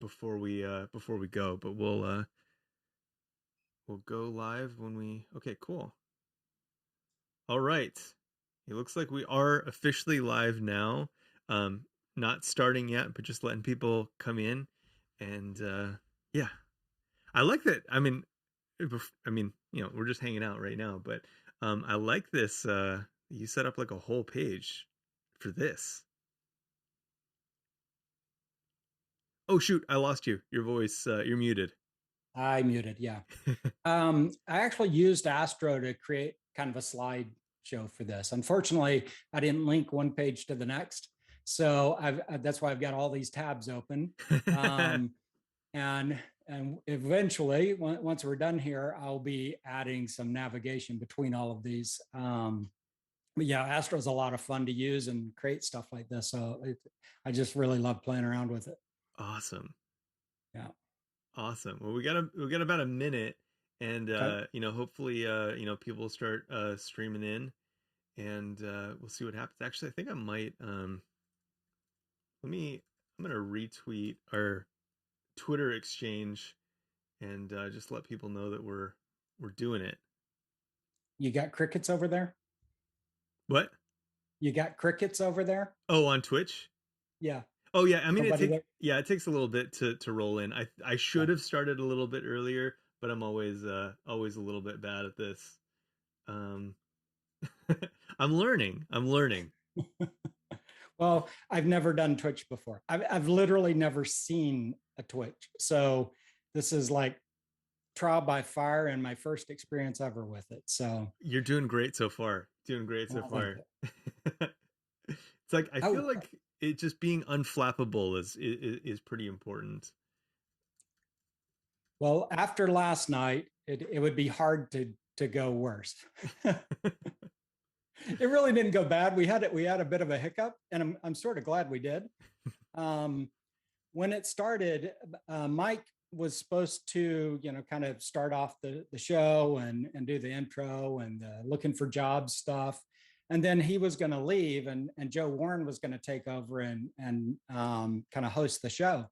before we go, but we'll go live when we. Okay, cool. All right. It looks like we are officially live now. Um, Not starting yet, but just letting people come in, and yeah, I like that. I mean, we're just hanging out right now, but I like this. You set up like a whole page for this. Oh shoot, I lost you. Your voice. You're muted. I muted, yeah. I actually used Astro to create kind of a slide show for this. Unfortunately, I didn't link one page to the next. So that's why I've got all these tabs open. Um, and and eventually, once we're done here, I'll be adding some navigation between all of these. But yeah, Astro is a lot of fun to use and create stuff like this. So I just really love playing around with it. Awesome. Yeah. Awesome. Well, we got about a minute, and Okay. hopefully, people start streaming in, and we'll see what happens. Actually, I think I might let me. I'm gonna retweet our Twitter exchange and just let people know that we're doing it. You got crickets over there? What? You got crickets over there? Oh, on Twitch? Yeah. Oh yeah. I mean, Nobody there? it takes a little bit to roll in. I Yeah. should have started a little bit earlier, but I'm always a little bit bad at this. Um, I'm learning. I'm learning. Well, I've never done Twitch before. I've literally never seen a Twitch. So this is like trial by fire and my first experience ever with it. So, You're doing great so far. Doing great so well, thank far. you. It's like I feel Oh, like it just being unflappable is pretty important. well, after last night, it would be hard to go worse. It really didn't go bad. We had a bit of a hiccup, and I'm sort of glad we did. Um, when it started, Mike was supposed to, kind of start off the show and do the intro and looking for jobs stuff. And then he was going to leave, and Joe Warren was going to take over and kind of host the show.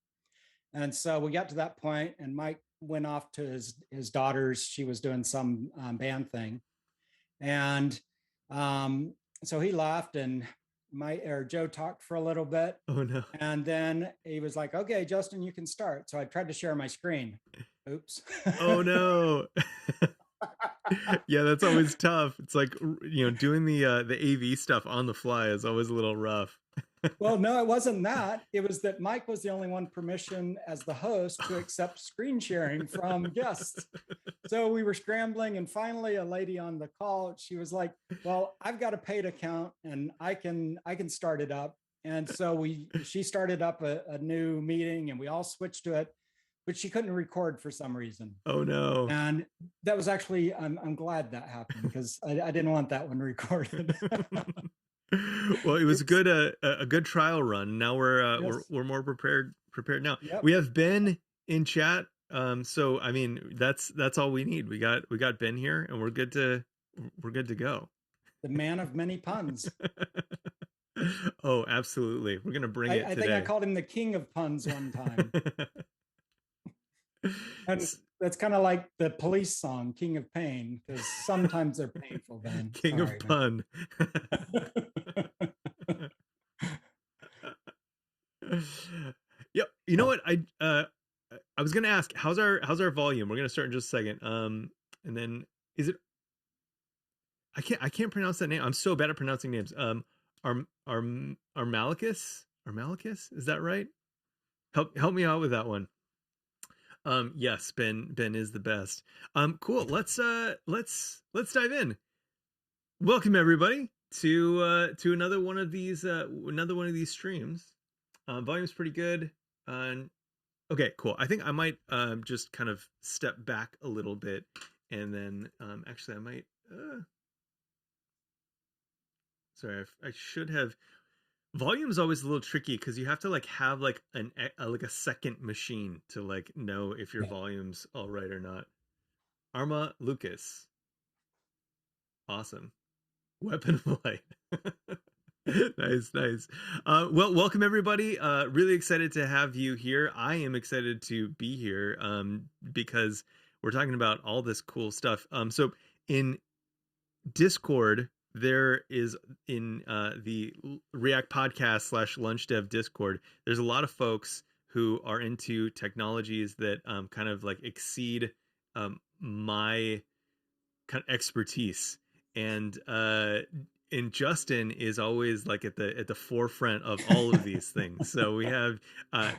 And so we got to that point, and Mike went off to his daughter's. She was doing some band thing, and um, so he left, and Joe talked for a little bit, Oh no. and then he was like, "Okay, Justin, you can start." So I tried to share my screen. Oops. Oh no. Yeah, that's always tough. It's like doing the AV stuff on the fly is always a little rough. Well, no, it wasn't that. It was that Mike was the only one permission as the host to accept screen sharing from guests. So we were scrambling, and finally, a lady on the call, she was like, "Well, I've got a paid account, and I can start it up." And so she started up a new meeting, and we all switched to it, but she couldn't record for some reason. Oh no. And that was actually I'm glad that happened because I didn't want that one recorded. Well, it was Oops. a good trial run. Now Yes. we're more prepared now. Yep. We have Ben in chat. So I mean that's all we need. We got Ben here, and we're good to go. The man of many puns. Oh, absolutely. We're gonna bring it I think I today. called him the king of puns one time. And that's kind of like the police song, King of Pain, because sometimes they're painful, Ben. King of Sorry, man. pun. Yep. You know what? I was gonna ask, how's our volume? We're gonna start in just a second. And then is it? I can't pronounce that name. I'm so bad at pronouncing names. Ar Armalicus? Armalicus? Is that right? Help me out with that one. Yes, Ben is the best. Cool. Let's dive in. Welcome everybody to another one of these streams. Volume's pretty good. Okay, cool. I think I might just kind of step back a little bit, and then actually I might. Sorry, I should have. Volume is always a little tricky because you have to like have like like a second machine to like know if your Yeah. volume's all right or not. Arma Lucas, awesome. Weapon of Light. Nice, nice. Well, welcome everybody. Really excited to have you here. I am excited to be here because we're talking about all this cool stuff. So in Discord, there is in the React Podcast slash Lunch Dev Discord, there's a lot of folks who are into technologies that kind of like exceed my kind of expertise. And Justin is always like at the forefront of all of these things. So we have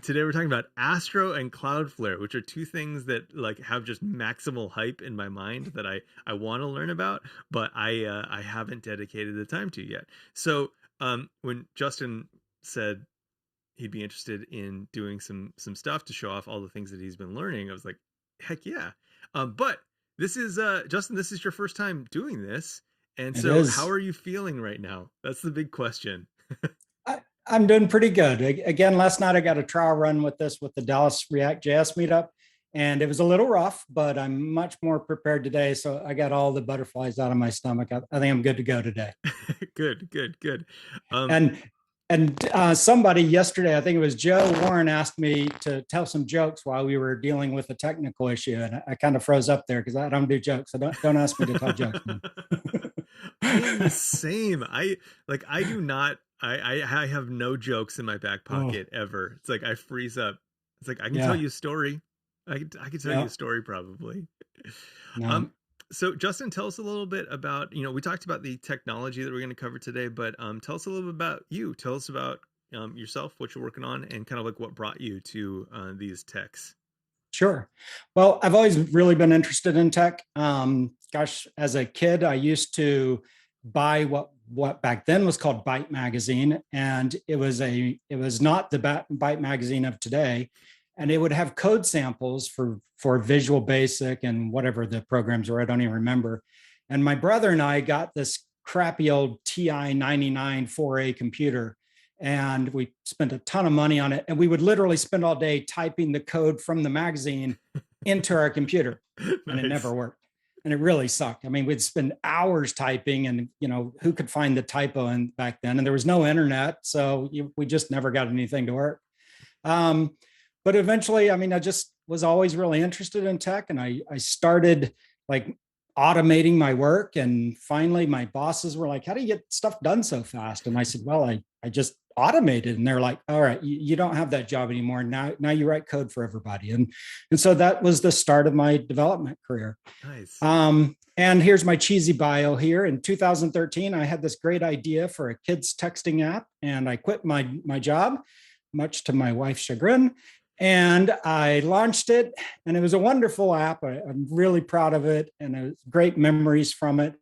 today we're talking about Astro and Cloudflare, which are two things that like have just maximal hype in my mind that I want to learn about, but I haven't dedicated the time to yet. So when Justin said he'd be interested in doing some stuff to show off all the things that he's been learning, I was like, heck yeah. But this is Justin, this is your first time doing this. And It so how is. are you feeling right now? That's the big question. I'm doing pretty good. Again, last night I got a trial run with this with the Dallas React JS meetup, and it was a little rough, but I'm much more prepared today. So I got all the butterflies out of my stomach. I think I'm good to go today. Good, good, good. Um, And somebody yesterday, I think it was Joe Warren, asked me to tell some jokes while we were dealing with a technical issue, and I kind of froze up there because I don't do jokes. So don't ask me to tell jokes, man. I am the same. I do not I have no jokes in my back Oh, pocket ever. It's like I freeze up. It's like I can tell yeah, you a story. I could tell you yeah, a story probably. no. Um so Justin, tell us a little bit about, we talked about the technology that we're going to cover today, but tell us a little bit about you. Tell us about yourself, what you're working on, and kind of like what brought you to these techs. Sure. Well, I've always really been interested in tech. Gosh, as a kid, I used to buy what back then was called Byte magazine, and it was not the Byte magazine of today, and it would have code samples for Visual Basic and whatever the programs were. I don't even remember. And my brother and I got this crappy old TI 99 4A computer, and we spent a ton of money on it, and we would literally spend all day typing the code from the magazine into our computer, and it Nice. never worked, and it really sucked. I mean, we'd spend hours typing, and who could find the typo in back then, and there was no internet, so we just never got anything to work. um, but eventually, I mean, I just was always really interested in tech, and I started like automating my work, and finally my bosses were like, how do you get stuff done so fast? And I said, well, I just automated. And they're like, all right, you don't have that job anymore. Now you write code for everybody. And so that was the start of my development career. Nice. And here's my cheesy bio here. In 2013, I had this great idea for a kids texting app, and I quit my job, much to my wife's chagrin. And I launched it, and it was a wonderful app. I'm really proud of it, and it was great memories from it.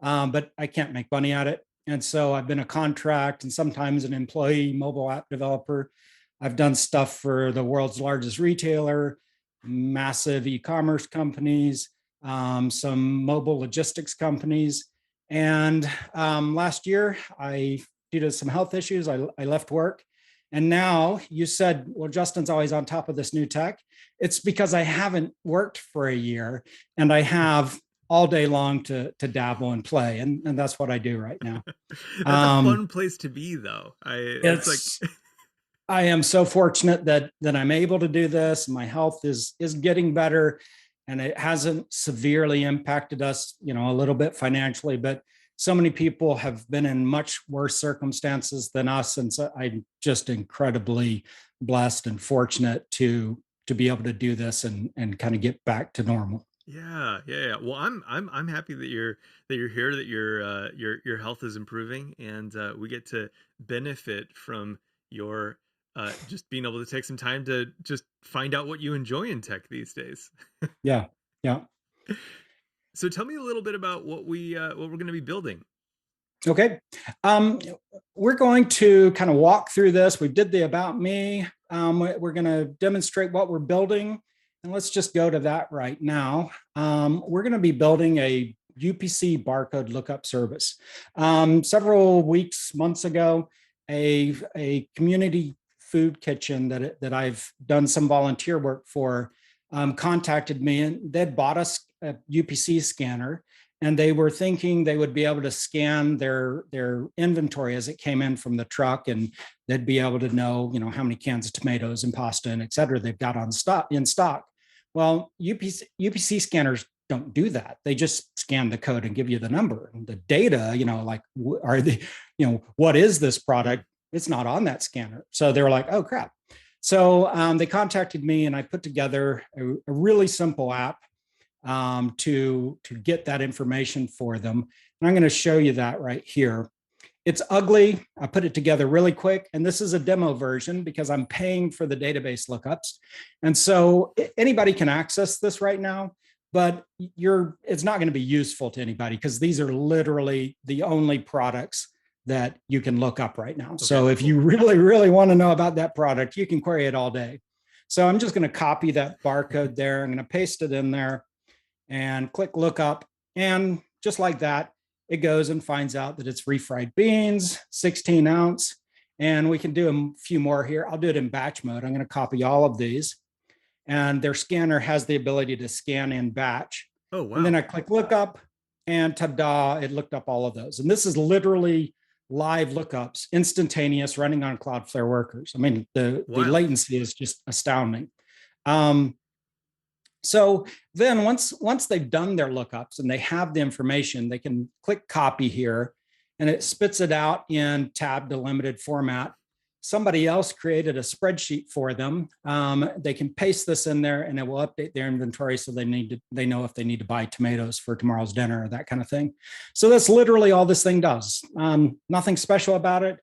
But I can't make money at it. And so I've been a contract and sometimes an employee mobile app developer. I've done stuff for the world's largest retailer, massive e-commerce companies, some mobile logistics companies. And last year, due to some health issues, I left work. And now you said, well, Justin's always on top of this new tech. It's because I haven't worked for a year, and I have all day long to dabble and play. And that's what I do right now. That's a Um, fun place to be though. It's like it's I am so fortunate that I'm able to do this. My health is getting better, and it hasn't severely impacted us, a little bit financially, but so many people have been in much worse circumstances than us. And so I'm just incredibly blessed and fortunate to be able to do this and kind of get back to normal. yeah, yeah, yeah. Well, I'm happy that you're here, that your health is improving, and we get to benefit from your just being able to take some time to just find out what you enjoy in tech these days. Yeah. Yeah. So tell me a little bit about what we're going to be building. Okay. Um, we're going to kind of walk through this. We did the about me. We're going to demonstrate what we're building. And let's just go to that right now. We're going to be building a UPC barcode lookup service. Several weeks, months ago, a community food kitchen that I've done some volunteer work for contacted me, and they'd bought us a UPC scanner, and they were thinking they would be able to scan their inventory as it came in from the truck, and they'd be able to know, how many cans of tomatoes and pasta and et cetera they've got on stock in stock. Well, UPC scanners don't do that. They just scan the code and give you the number. And the data, like, are they, what is this product? It's not on that scanner. So they were like, oh crap. So they contacted me, and I put together a really simple app to get that information for them. And I'm going to show you that right here. It's ugly. I put it together really quick. And this is a demo version because I'm paying for the database lookups. And so anybody can access this right now, but it's not going to be useful to anybody because these are literally the only products that you can look up right now. Okay, so if you really, really want to know about that product, you can query it all day. So I'm just going to copy that barcode there. I'm going to paste it in there and click lookup. And just like that, it goes and finds out that it's refried beans, 16 ounce. And we can do a few more here. I'll do it in batch mode. I'm going to copy all of these. And their scanner has the ability to scan in batch. Oh, wow. And then I click lookup, and ta-da, it looked up all of those. And this is literally live lookups, instantaneous, running on Cloudflare Workers. I mean, the latency is just astounding. So then once they've done their lookups and they have the information, they can click copy here, and it spits it out in tab delimited format. Somebody else created a spreadsheet for them. They can paste this in there, and it will update their inventory so they know if they need to buy tomatoes for tomorrow's dinner or that kind of thing. So that's literally all this thing does. Nothing special about it.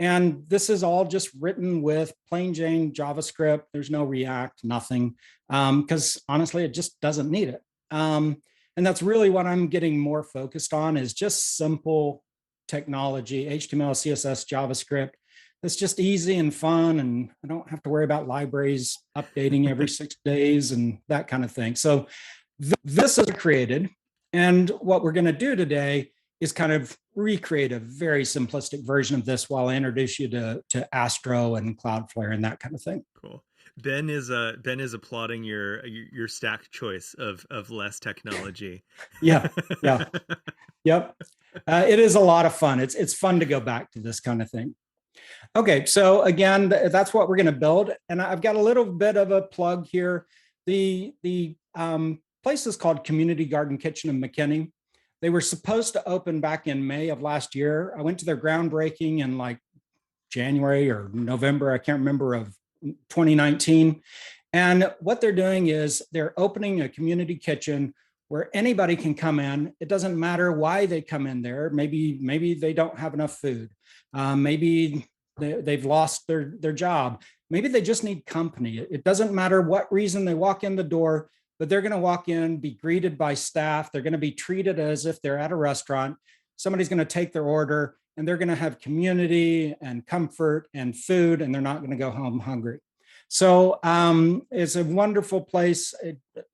And this is all just written with plain Jane JavaScript. There's no React, nothing, because honestly, it just doesn't need it. And that's really what I'm getting more focused on, is just simple technology, HTML, CSS, JavaScript. It's just easy and fun, and I don't have to worry about libraries updating every 6 days and that kind of thing. So this is created, and what we're going to do today is kind of recreate a very simplistic version of this while I introduce you to Astro and Cloudflare and that kind of thing. Cool. Ben is applauding your stack choice of less technology. Yeah. Yep. It is a lot of fun. It's fun to go back to this kind of thing. Okay, so again, that's what we're going to build, and I've got a little bit of a plug here. The place is called Community Garden Kitchen in McKinney. They were supposed to open back in May of last year. I went to their groundbreaking in like January or November, I can't remember, of 2019. And what they're doing is they're opening a community kitchen where anybody can come in. It doesn't matter why they come in there. Maybe they don't have enough food. Maybe they've lost their job. Maybe they just need company. It doesn't matter what reason they walk in the door, but they're going to walk in, be greeted by staff. They're going to be treated as if they're at a restaurant. Somebody's going to take their order, and they're going to have community and comfort and food, and they're not going to go home hungry. So it's a wonderful place.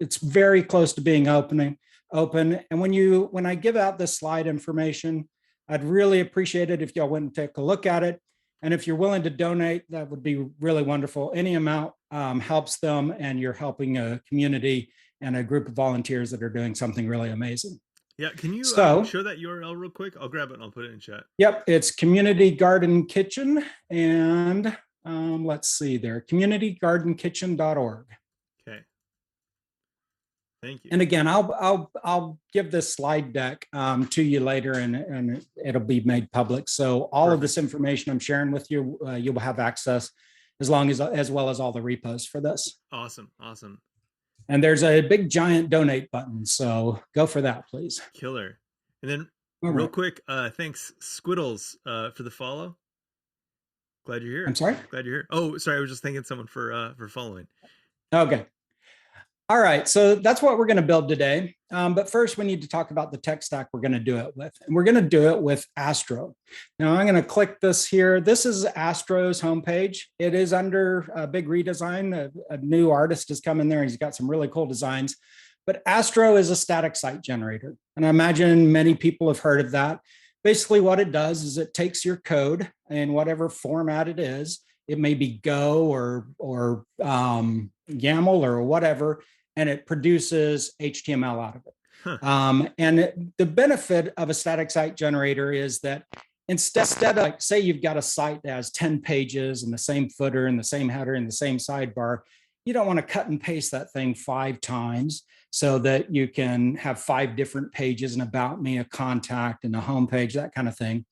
It's very close to being open. And when I give out this slide information, I'd really appreciate it if y'all went and take a look at it. And if you're willing to donate, that would be really wonderful. Any amount helps them, and you're helping a community and a group of volunteers that are doing something really amazing. Yeah, can you show that URL real quick? I'll grab it and I'll put it in chat. Yep, it's Community Garden Kitchen, and let's see there, communitygardenkitchen.org. Okay. Thank you. And again, I'll give this slide deck to you later, and it'll be made public. So all of this information I'm sharing with you, you will have access as well as all the repos for this. Awesome. And there's a big giant donate button, so go for that, please. Killer. And then real quick, thanks Squiddles for the follow. Glad you're here. I'm sorry? Glad you're here. Oh, sorry, I was just thanking someone for following. Okay. All right, so that's what we're going to build today. But first, we need to talk about the tech stack we're going to do it with. And we're going to do it with Astro. Now, I'm going to click this here. This is Astro's homepage. It is under a big redesign. A new artist has come in there, and he's got some really cool designs. But Astro is a static site generator. And I imagine many people have heard of that. Basically, what it does is it takes your code in whatever format it is. It may be Go or YAML or whatever, and it produces HTML out of it. Huh. The benefit of a static site generator is that instead of, like, say you've got a site that has 10 pages and the same footer and the same header and the same sidebar, you don't want to cut and paste that thing 5 times so that you can have 5 different pages, an about me, a contact, and a home page, that kind of thing.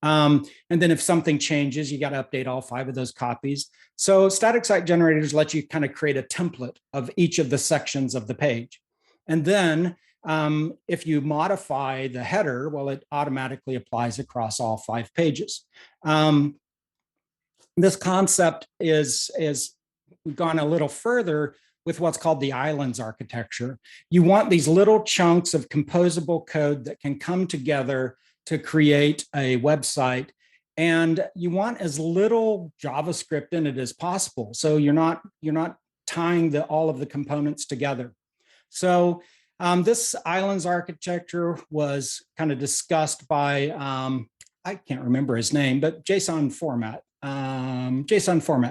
And then if something changes, you got to update all 5 of those copies. So static site generators let you kind of create a template of each of the sections of the page. And then if you modify the header, well, it automatically applies across all 5 pages. This concept is gone a little further with what's called the islands architecture. You want these little chunks of composable code that can come together to create a website, and you want as little JavaScript in it as possible. So you're not tying all of the components together. So this islands architecture was kind of discussed by, I can't remember his name, but JSON format,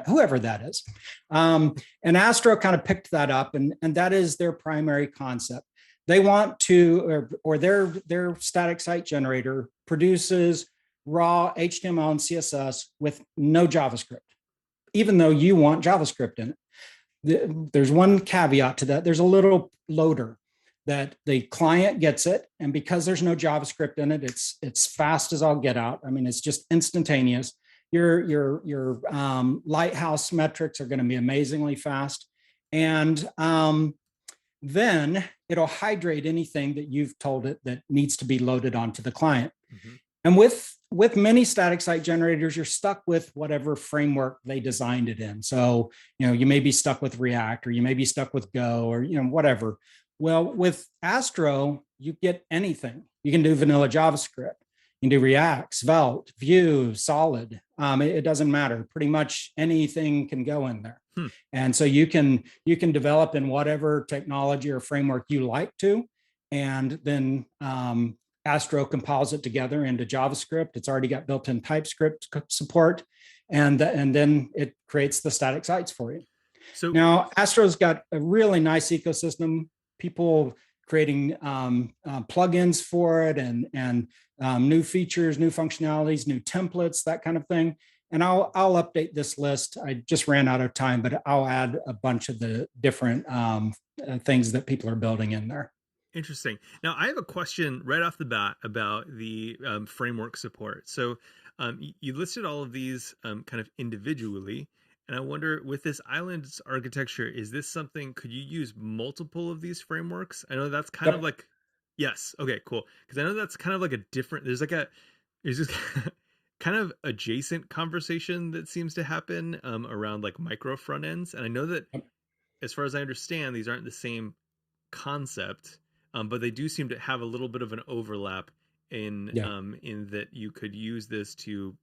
whoever that is. And Astro kind of picked that up, and that is their primary concept. They want to, or their static site generator produces raw HTML and CSS with no JavaScript, even though you want JavaScript in it. There's one caveat to that. There's a little loader that the client gets it, and because there's no JavaScript in it, it's fast as all get out. I mean, it's just instantaneous. Your Lighthouse metrics are going to be amazingly fast, and then it'll hydrate anything that you've told it that needs to be loaded onto the client. Mm-hmm. And with many static site generators, you're stuck with whatever framework they designed it in. So, you may be stuck with React, or you may be stuck with Go, or, whatever. Well, with Astro, you get anything. You can do vanilla JavaScript. You can do React, Svelte, Vue, Solid. It doesn't matter. Pretty much anything can go in there. And so you can develop in whatever technology or framework you like to, and then Astro compiles it together into JavaScript. It's already got built-in TypeScript support, and then it creates the static sites for you. So now Astro's got a really nice ecosystem. People creating plugins for it, and new features, new functionalities, new templates, that kind of thing. And I'll update this list. I just ran out of time, but I'll add a bunch of the different things that people are building in there. Interesting. Now, I have a question right off the bat about the framework support. So you listed all of these kind of individually. And I wonder, with this islands architecture, is this something, could you use multiple of these frameworks? I know that's kind of like, yes. Okay, cool. Because I know that's kind of like a different, there's this kind of adjacent conversation that seems to happen around like micro front ends. And I know that, as far as I understand, these aren't the same concept, but they do seem to have a little bit of an overlap in that you could use this to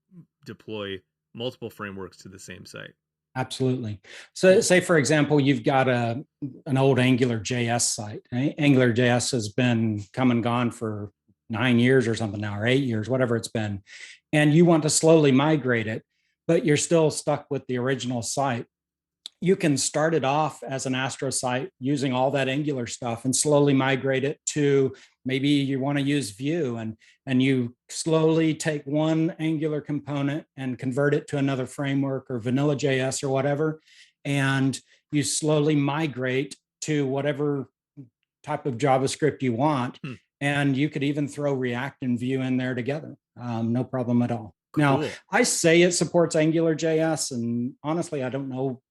deploy multiple frameworks to the same site. Absolutely. So say, for example, you've got an old Angular JS site. Angular JS has been come and gone for 9 years or something now, or 8 years, whatever it's been. And you want to slowly migrate it, but you're still stuck with the original site. You can start it off as an Astro site using all that Angular stuff and slowly migrate it to, maybe you want to use Vue, and you slowly take one Angular component and convert it to another framework or vanilla JS or whatever. And you slowly migrate to whatever type of JavaScript you want. And you could even throw React and Vue in there together. No problem at all. Cool. Now, I say it supports Angular JS, and honestly, I don't know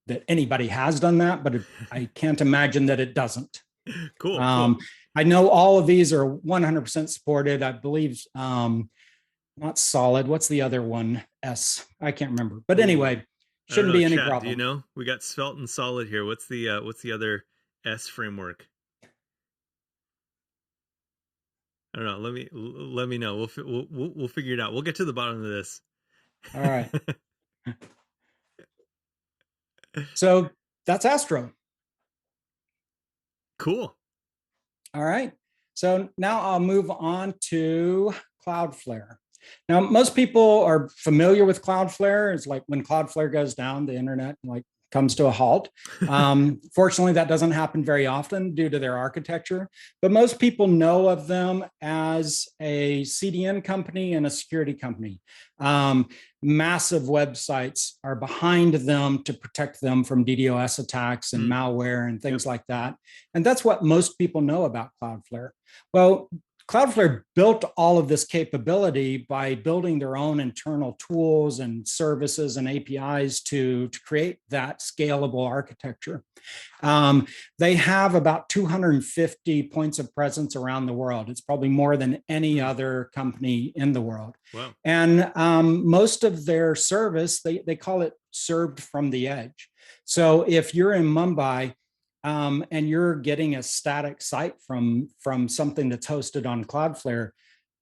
that anybody has done that, but I can't imagine that it doesn't. Cool. I know all of these are 100% supported. I believe, not Solid. What's the other one? I can't remember. But anyway, shouldn't be any problem. Do you know? We got Svelte and Solid here. What's the other S framework? I don't know. Let me know. We'll figure it out. We'll get to the bottom of this. All right. So that's Astro. Cool. All right. So now I'll move on to Cloudflare. Now, most people are familiar with Cloudflare. It's like when Cloudflare goes down, the internet like comes to a halt. Fortunately, that doesn't happen very often due to their architecture, but most people know of them as a CDN company and a security company. Massive websites are behind them to protect them from DDoS attacks and malware and things like that. And that's what most people know about Cloudflare. Well, Cloudflare built all of this capability by building their own internal tools and services and APIs to create that scalable architecture. They have about 250 points of presence around the world. It's probably more than any other company in the world. Wow. And most of their service, they call it served from the edge. So if you're in Mumbai, and you're getting a static site from something that's hosted on Cloudflare,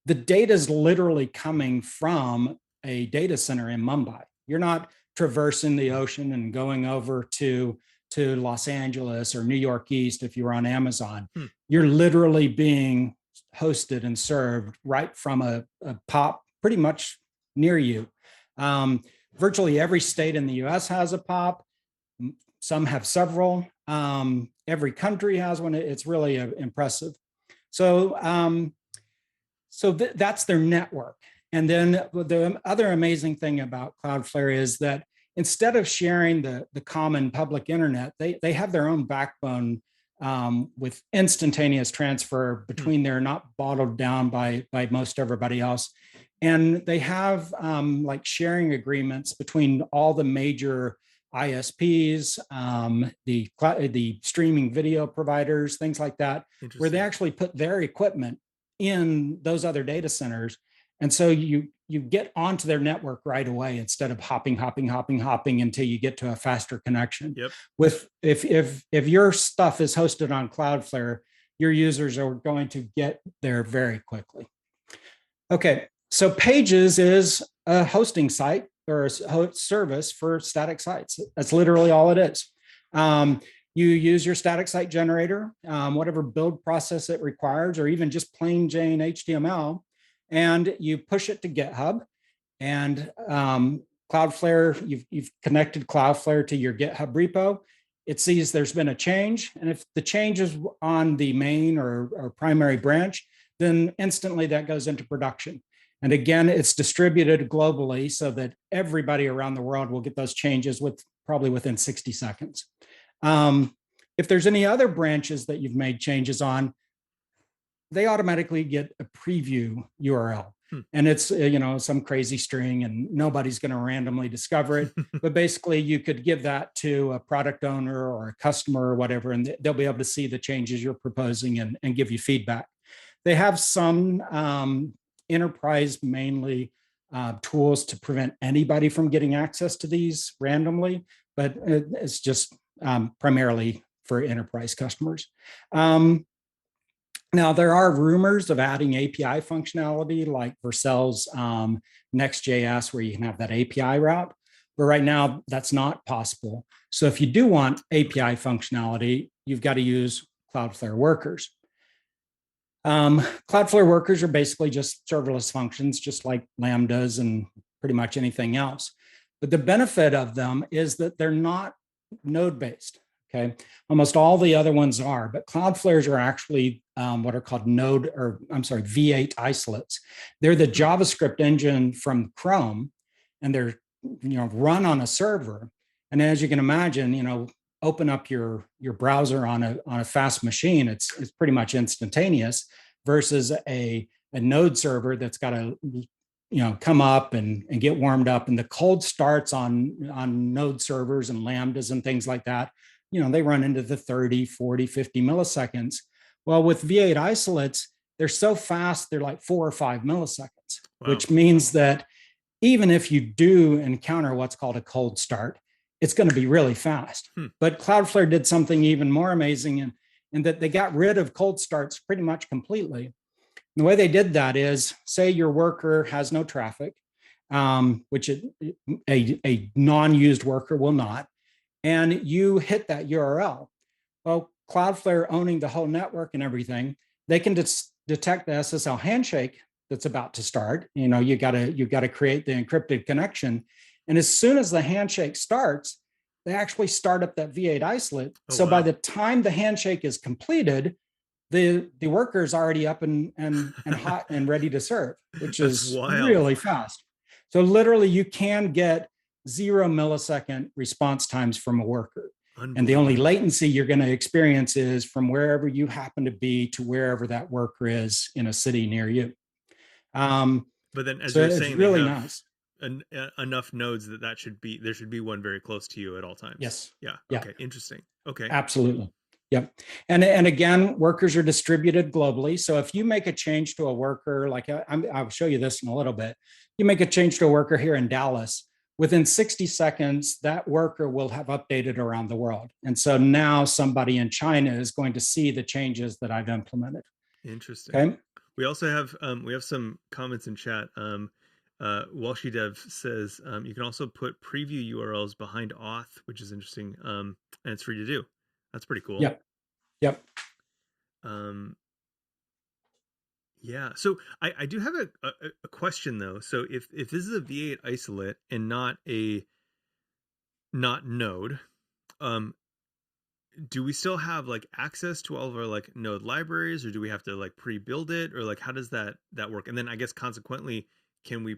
the data is literally coming from a data center in Mumbai. You're not traversing the ocean and going over to Los Angeles or New York East if you're on Amazon. You're literally being hosted and served right from a POP pretty much near you. Virtually every state in the US has a POP. Some have several. Every country has one. It's really impressive. So, that's their network. And then the other amazing thing about Cloudflare is that instead of sharing the common public internet, they have their own backbone with instantaneous transfer between there, not bottled down by most everybody else. And they have like sharing agreements between all the major ISPs, the streaming video providers, things like that, where they actually put their equipment in those other data centers. And so you get onto their network right away instead of hopping until you get to a faster connection. With if your stuff is hosted on Cloudflare, your users are going to get there very quickly. Okay, so Pages is a hosting site or a service for static sites. That's literally all it is. You use your static site generator, whatever build process it requires, or even just plain Jane HTML, and you push it to GitHub. And Cloudflare, you've connected Cloudflare to your GitHub repo. It sees there's been a change, and if the change is on the main or primary branch, then instantly that goes into production. And again, it's distributed globally so that everybody around the world will get those changes probably within 60 seconds. If there's any other branches that you've made changes on, they automatically get a preview URL. And it's some crazy string, and nobody's going to randomly discover it. But basically, you could give that to a product owner or a customer or whatever, and they'll be able to see the changes you're proposing and give you feedback. They have some enterprise mainly tools to prevent anybody from getting access to these randomly, but it's just primarily for enterprise customers. Now, there are rumors of adding API functionality like Vercel's Next.js, where you can have that API route, but right now that's not possible. So if you do want API functionality, you've got to use Cloudflare Workers. Cloudflare Workers are basically just serverless functions, just like Lambdas and pretty much anything else. But the benefit of them is that they're not node-based, okay? Almost all the other ones are, but Cloudflares are actually what are called V8 isolates. They're the JavaScript engine from Chrome, and they're run on a server. And as you can imagine, open up your browser on a fast machine, it's pretty much instantaneous, versus a node server that's got to come up and get warmed up. And the cold starts on node servers and Lambdas and things like that, they run into the 30, 40, 50 milliseconds. Well, with V8 isolates, they're so fast, they're like 4 or 5 milliseconds, which means that even if you do encounter what's called a cold start, it's going to be really fast. But Cloudflare did something even more amazing in that they got rid of cold starts pretty much completely. And the way they did that is, say your worker has no traffic, which a non-used worker will not, and you hit that URL. Well, Cloudflare owning the whole network and everything, they can detect the SSL handshake that's about to start. You got to create the encrypted connection. And as soon as the handshake starts, they actually start up that V8 isolate. Oh, So by wow. the time the handshake is completed, the worker is already up and hot and ready to serve, which That's is wild. really fast. So literally you can get 0 millisecond response times from a worker. And the only Unbelievable. latency you're going to experience is from wherever you happen to be to wherever that worker is in a city near you. But then, as So you're it's saying, they really have nice. enough nodes that there should be one very close to you at all times. Yes. Yeah. Yeah. Okay. Interesting. Okay. Absolutely. Yep. And again, workers are distributed globally. So if you make a change to a worker, like I'll show you this in a little bit, you make a change to a worker here in Dallas, within 60 seconds, that worker will have updated around the world. And so now somebody in China is going to see the changes that I've implemented. Interesting. Okay. We also have some comments in chat. Walshy Dev says you can also put preview URLs behind auth, which is interesting, and it's free to do. That's pretty cool. Yep. Yep. Yeah. So I do have a question though. So if this is a V8 isolate and not node, do we still have like access to all of our like node libraries, or do we have to like pre-build it, or like how does that work? And then I guess consequently, can we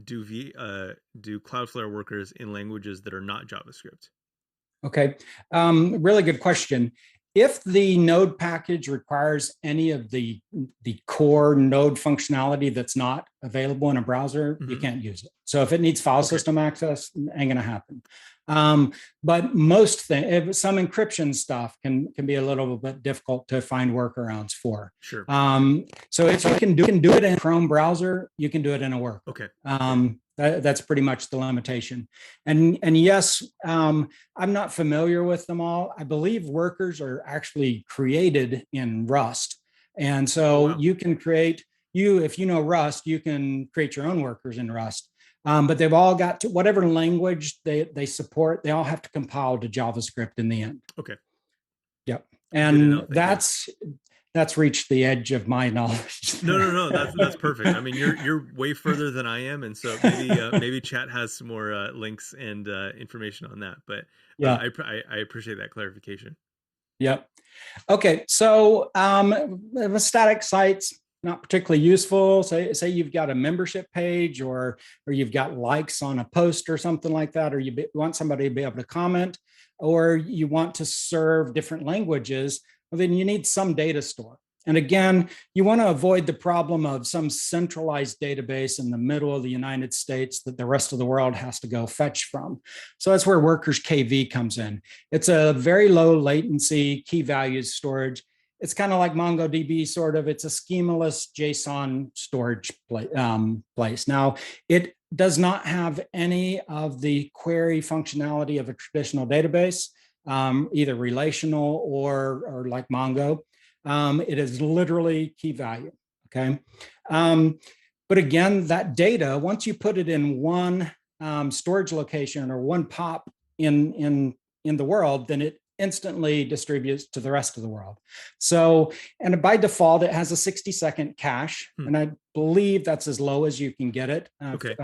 do Cloudflare workers in languages that are not JavaScript? Okay. Really good question. If the node package requires any of the core node functionality that's not available in a browser, you can't use it. So if it needs file system access, ain't going to happen. But most things, some encryption stuff can be a little bit difficult to find workarounds for. Sure. So if you can do it in a Chrome browser, you can do it in a worker. Okay. That's pretty much the limitation. And yes, I'm not familiar with them all. I believe workers are actually created in Rust. And so you can create, if you know Rust, you can create your own workers in Rust. But they've all got to, whatever language they support, they all have to compile to JavaScript in the end. Okay. Yep. And that's reached the edge of my knowledge. No, that's perfect. I mean, you're way further than I am, and so maybe chat has some more links and information on that. But yeah, I appreciate that clarification. Yep. Okay, so static sites not particularly useful. Say you've got a membership page, or you've got likes on a post or something like that, or you want somebody to be able to comment, or you want to serve different languages. Well, then you need some data store. And again, you want to avoid the problem of some centralized database in the middle of the United States that the rest of the world has to go fetch from. So that's where Workers KV comes in. It's a very low latency key values storage. It's kind of like MongoDB, sort of. It's a schemaless JSON storage place. Now, it does not have any of the query functionality of a traditional database. Either relational or like Mongo. It is literally key value, okay? But again, that data, once you put it in one storage location or one POP in the world, then it instantly distributes to the rest of the world. So, and by default, it has a 60-second cache, and I believe that's as low as you can get it. Okay.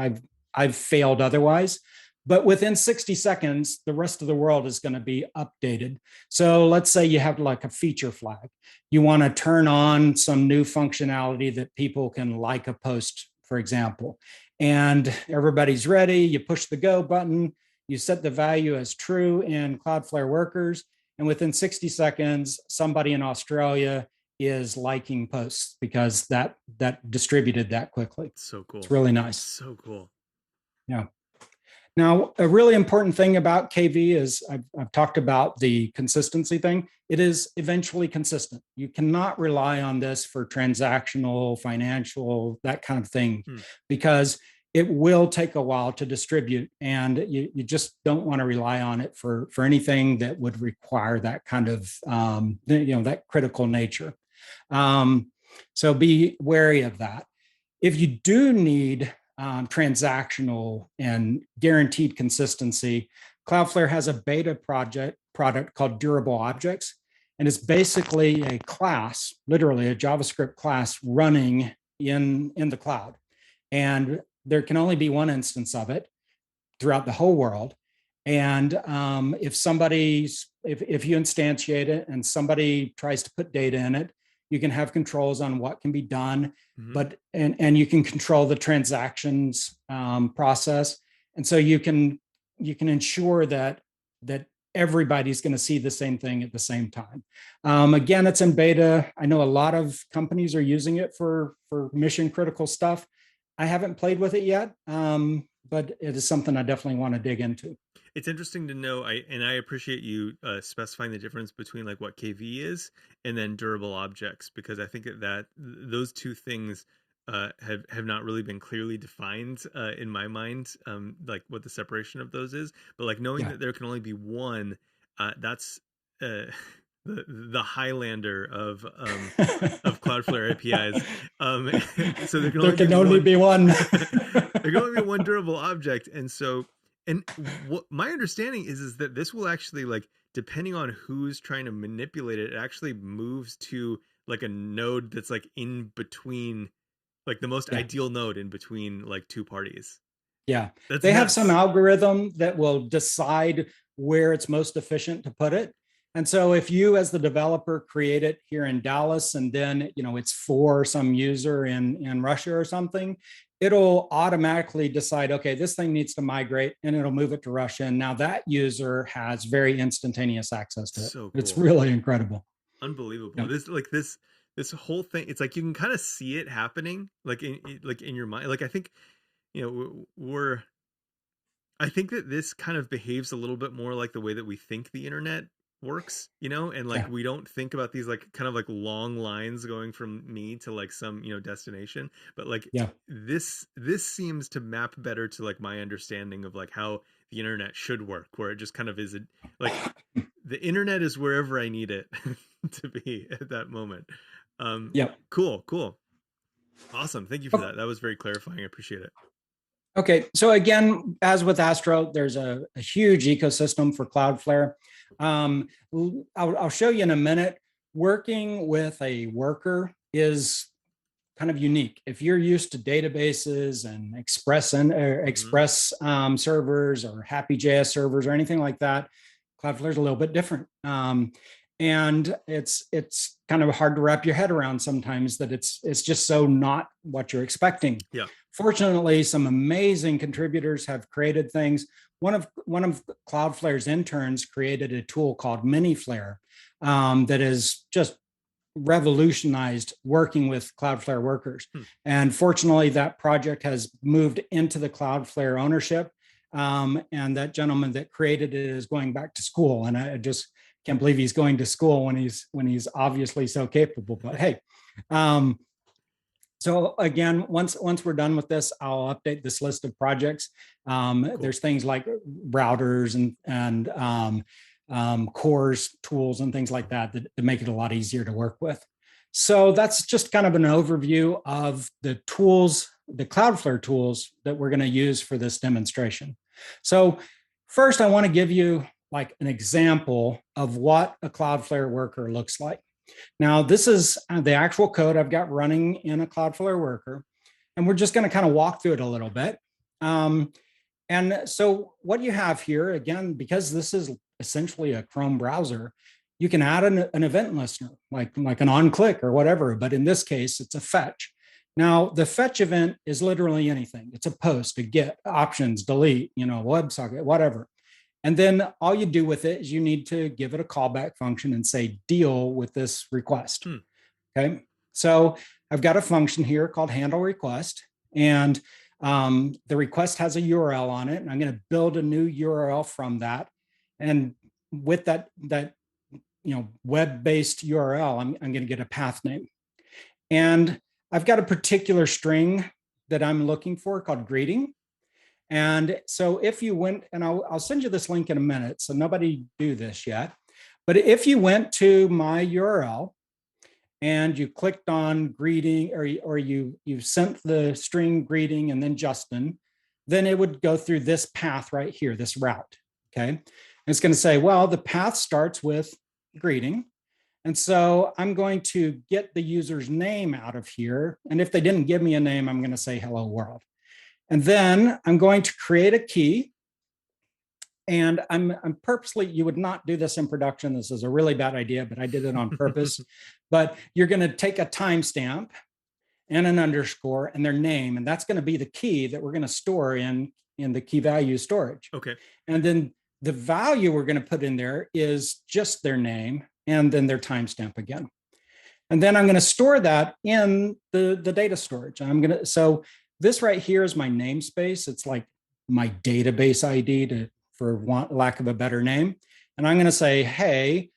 I've failed otherwise. But within 60 seconds, the rest of the world is going to be updated. So let's say you have like a feature flag. You want to turn on some new functionality that people can like a post, for example. And everybody's ready. You push the go button. You set the value as true in Cloudflare Workers. And within 60 seconds, somebody in Australia is liking posts because that distributed that quickly. So cool. It's really nice. So cool. Yeah. Now, a really important thing about KV is I've talked about the consistency thing. It is eventually consistent. You cannot rely on this for transactional, financial, that kind of thing, because it will take a while to distribute, and you just don't want to rely on it for anything that would require that kind of, that critical nature. So be wary of that. If you do need transactional and guaranteed consistency, Cloudflare has a beta product called Durable Objects, and it's basically a class, literally a JavaScript class running in the cloud. And there can only be one instance of it throughout the whole world. And if you instantiate it and somebody tries to put data in it, you can have controls on what can be done, and you can control the transactions process. And so you can ensure that everybody's going to see the same thing at the same time. Again, it's in beta. I know a lot of companies are using it for mission critical stuff. I haven't played with it yet, but it is something I definitely want to dig into. It's interesting to know. I appreciate you specifying the difference between like what KV is and then durable objects, because I think that those two things have not really been clearly defined in my mind, like what the separation of those is. But like knowing that there can only be one, that's the Highlander of Cloudflare APIs. So there can only be one. There can only be one durable object, and so. And what my understanding is that this will actually, like, depending on who's trying to manipulate it, it actually moves to like a node that's like in between, like the most ideal node in between like two parties. Yeah, they have some algorithm that will decide where it's most efficient to put it. And so if you as the developer create it here in Dallas and then it's for some user in Russia or something, it'll automatically decide, okay, this thing needs to migrate, and it'll move it to Russia. And now that user has very instantaneous access to it. So cool. It's really incredible. Unbelievable. Yeah. This whole thing, it's like you can kind of see it happening, like in your mind. Like I think, I think that this kind of behaves a little bit more like the way that we think the internet works, and like we don't think about these like kind of like long lines going from me to like some destination, but like this seems to map better to like my understanding of like how the internet should work, where it just kind of is like the internet is wherever I need it to be at that moment. Cool, awesome. Thank you for that. That was very clarifying. I appreciate it. Okay, so again, as with Astro, there's a huge ecosystem for Cloudflare. I'll show you in a minute. Working with a worker is kind of unique. If you're used to databases and Express servers or Happy.js servers or anything like that, Cloudflare is a little bit different. And it's kind of hard to wrap your head around sometimes that it's just so not what you're expecting. Yeah. Fortunately, some amazing contributors have created things. One of Cloudflare's interns created a tool called MiniFlare that has just revolutionized working with Cloudflare Workers. And fortunately, that project has moved into the Cloudflare ownership. And that gentleman that created it is going back to school. And I just can't believe he's going to school when he's obviously so capable. But hey, so again, once we're done with this, I'll update this list of projects. Cool. There's things like routers and cores tools and things like that make it a lot easier to work with. So that's just kind of an overview of the tools, the Cloudflare tools that we're going to use for this demonstration. So first, I want to give you like an example of what a Cloudflare worker looks like. Now, this is the actual code I've got running in a Cloudflare worker, and we're just going to kind of walk through it a little bit. And so what you have here, again, because this is essentially a Chrome browser, you can add an event listener, like an on-click or whatever, but in this case, it's a fetch. Now, the fetch event is literally anything. It's a post, a get, options, delete, WebSocket, whatever. And then all you do with it is you need to give it a callback function and say, deal with this request. Okay. So I've got a function here called handle request, and the request has a URL on it. And I'm going to build a new URL from that. And with that web-based URL, I'm going to get a path name. And I've got a particular string that I'm looking for called greeting. And so if you went, and I'll send you this link in a minute, so nobody do this yet, but if you went to my URL and you clicked on greeting, or you sent the string greeting and then Justin, then it would go through this path right here, this route, okay? And it's going to say, well, the path starts with greeting. And so I'm going to get the user's name out of here. And if they didn't give me a name, I'm going to say hello world. And then I'm going to create a key. And I'm purposely, you would not do this in production. This is a really bad idea, but I did it on purpose. But you're going to take a timestamp and an underscore and their name, and that's going to be the key that we're going to store in the key value storage. Okay. And then the value we're going to put in there is just their name and then their timestamp again. And then I'm going to store that in the data storage. So this right here is my namespace. It's like my database ID, for lack of a better name. And I'm going to say, hey,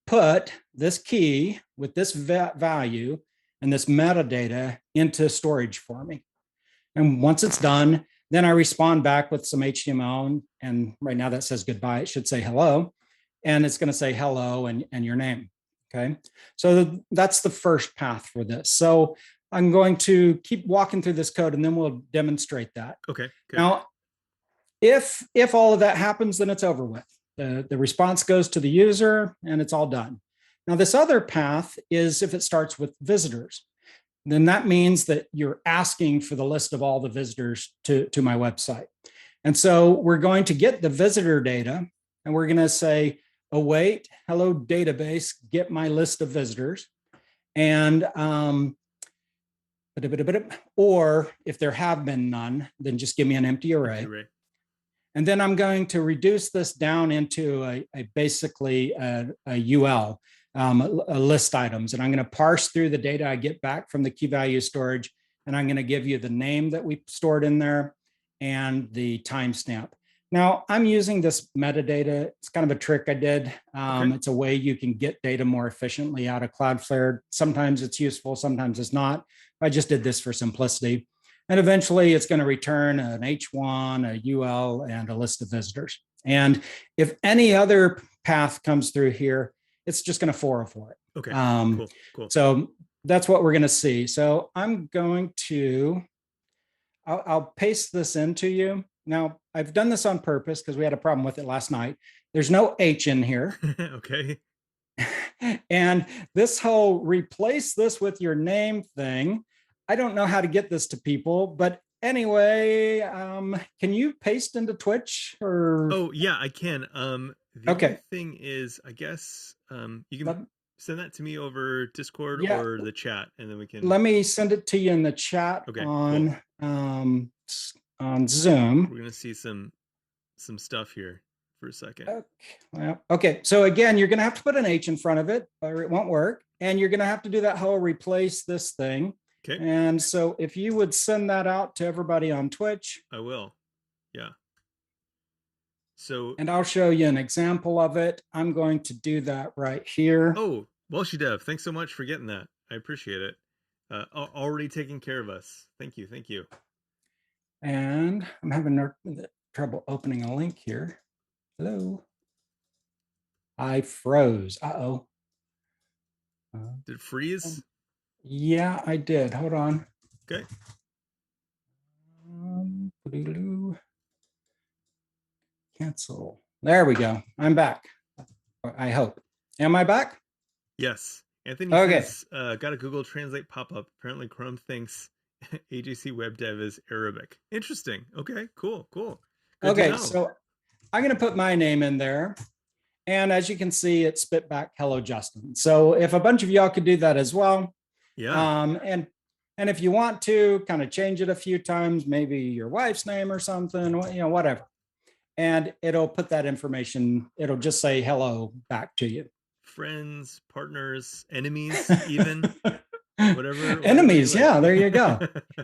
put this key with this value and this metadata into storage for me. And once it's done, then I respond back with some HTML. And right now that says goodbye. It should say hello. And it's going to say hello and your name. Okay. So that's the first path for this. So I'm going to keep walking through this code and then we'll demonstrate that. Okay. Good. Now, if all of that happens, then it's over with. The response goes to the user and it's all done. Now, this other path is if it starts with visitors, then that means that you're asking for the list of all the visitors to my website. And so we're going to get the visitor data and we're going to say, await, hello database, get my list of visitors. And, or if there have been none, then just give me an empty array. And then I'm going to reduce this down into basically a UL, a list items. And I'm going to parse through the data I get back from the key value storage. And I'm going to give you the name that we stored in there and the timestamp. Now I'm using this metadata. It's kind of a trick I did. Okay. It's a way you can get data more efficiently out of Cloudflare. Sometimes it's useful, sometimes it's not. I just did this for simplicity. And eventually it's going to return an H1, a UL, and a list of visitors. And if any other path comes through here, it's just going to 404 it. Okay, cool. So that's what we're going to see. So I'm going to, I'll paste this into you. Now, I've done this on purpose because we had a problem with it last night. There's no H in here. Okay. And this whole replace this with your name thing, I don't know how to get this to people, but anyway, can you paste into Twitch or? Oh yeah, I can. The other thing is, I guess you can send that to me over Discord or the chat, and then we can. Let me send it to you in the chat on Zoom. We're gonna see some stuff here for a second. Okay. So again, you're gonna have to put an H in front of it, or it won't work, and you're gonna have to do that whole replace this thing. Okay. And so if you would send that out to everybody on Twitch. I will. Yeah. So. And I'll show you an example of it. I'm going to do that right here. Oh, Welshi Dev, thanks so much for getting that. I appreciate it. Already taking care of us. Thank you. Thank you. And I'm having trouble opening a link here. Hello. I froze. Uh-oh. Did it freeze? Yeah, I did. Hold on. Okay. Cancel. There we go. I'm back. I hope. Am I back? Yes. Anthony says, got a Google Translate pop-up. Apparently Chrome thinks AJC Web Dev is Arabic. Interesting. Okay, cool. Good okay, so I'm going to put my name in there. And as you can see, it spit back hello, Justin. So if a bunch of y'all could do that as well. Yeah. And if you want to kind of change it a few times, maybe your wife's name or something, whatever. And it'll put that information, it'll just say hello back to you. Friends, partners, enemies, even whatever. Enemies, yeah, there you go.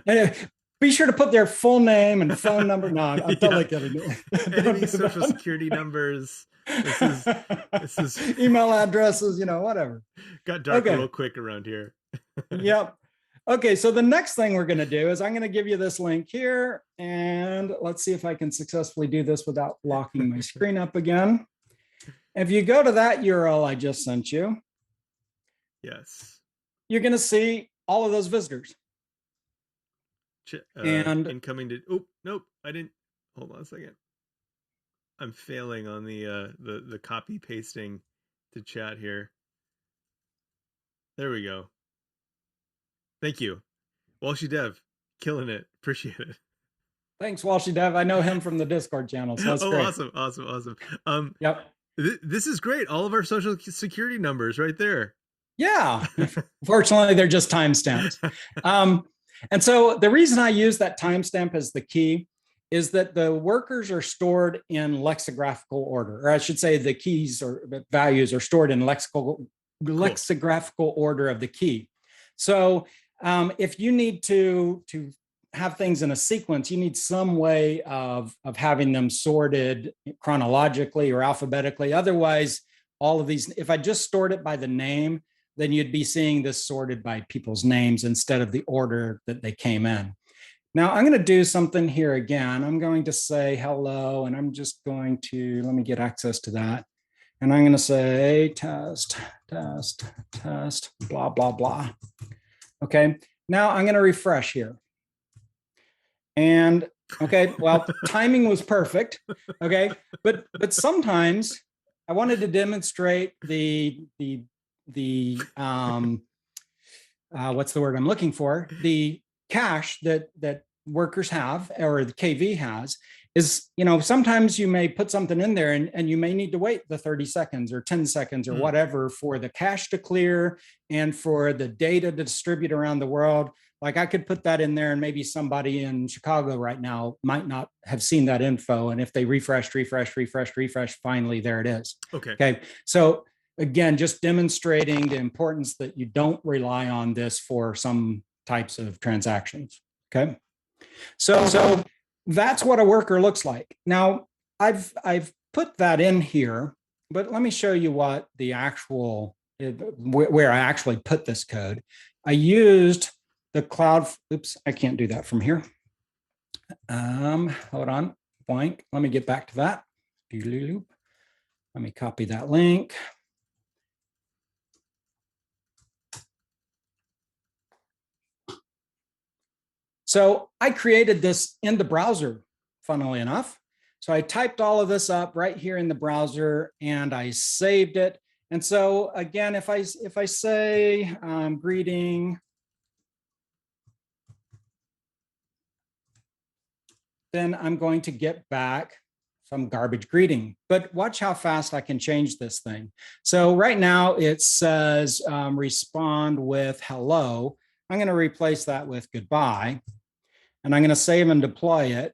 And be sure to put their full name and phone number. No, I'm totally kidding. Enemies, social security numbers. This is email addresses, whatever. Got dark real quick around here. Yep. Okay, so the next thing we're going to do is I'm going to give you this link here, and let's see if I can successfully do this without locking my screen up again. If you go to that URL I just sent you, yes, you're going to see all of those visitors. And incoming to, oh, nope, I didn't, hold on a second. I'm failing on the copy pasting to chat here. There we go. Thank you. Welshi Dev, killing it. Appreciate it. Thanks, Walshy Dev. I know him from the Discord channel, so that's Oh, great. awesome, awesome, awesome. Um, Yep. this is great. All of our social security numbers right there. Yeah. Fortunately, they're just timestamps. And so the reason I use that timestamp as the key is that the workers are stored in lexicographical order, or I should say the keys or values are stored in lexicographical order of the key. So if you need to have things in a sequence, you need some way of having them sorted chronologically or alphabetically. Otherwise, all of these, if I just stored it by the name, then you'd be seeing this sorted by people's names instead of the order that they came in. Now I'm going to do something here again. I'm going to say hello, and I'm just going to, let me get access to that. And I'm going to say test, test, test, blah, blah, blah. Okay. Now I'm going to refresh here. And okay, well, timing was perfect. Okay. But sometimes I wanted to demonstrate the what's the word I'm looking for? The cache that workers have, or the KV has, is, sometimes you may put something in there and you may need to wait the 30 seconds or 10 seconds or whatever for the cache to clear and for the data to distribute around the world. Like I could put that in there and maybe somebody in Chicago right now might not have seen that info. And if they refresh, finally, there it is. Okay. So again, just demonstrating the importance that you don't rely on this for some types of transactions. Okay. So that's what a worker looks like. Now I've put that in here, but let me show you what the actual, where I actually put this code. I used the cloud. Oops, I can't do that from here. Hold on, blank. Let me get back to that. Let me copy that link. So I created this in the browser, funnily enough. So I typed all of this up right here in the browser and I saved it. And so again, if I say greeting, then I'm going to get back some garbage greeting. But watch how fast I can change this thing. So right now it says respond with hello. I'm going to replace that with goodbye. And I'm going to save and deploy it.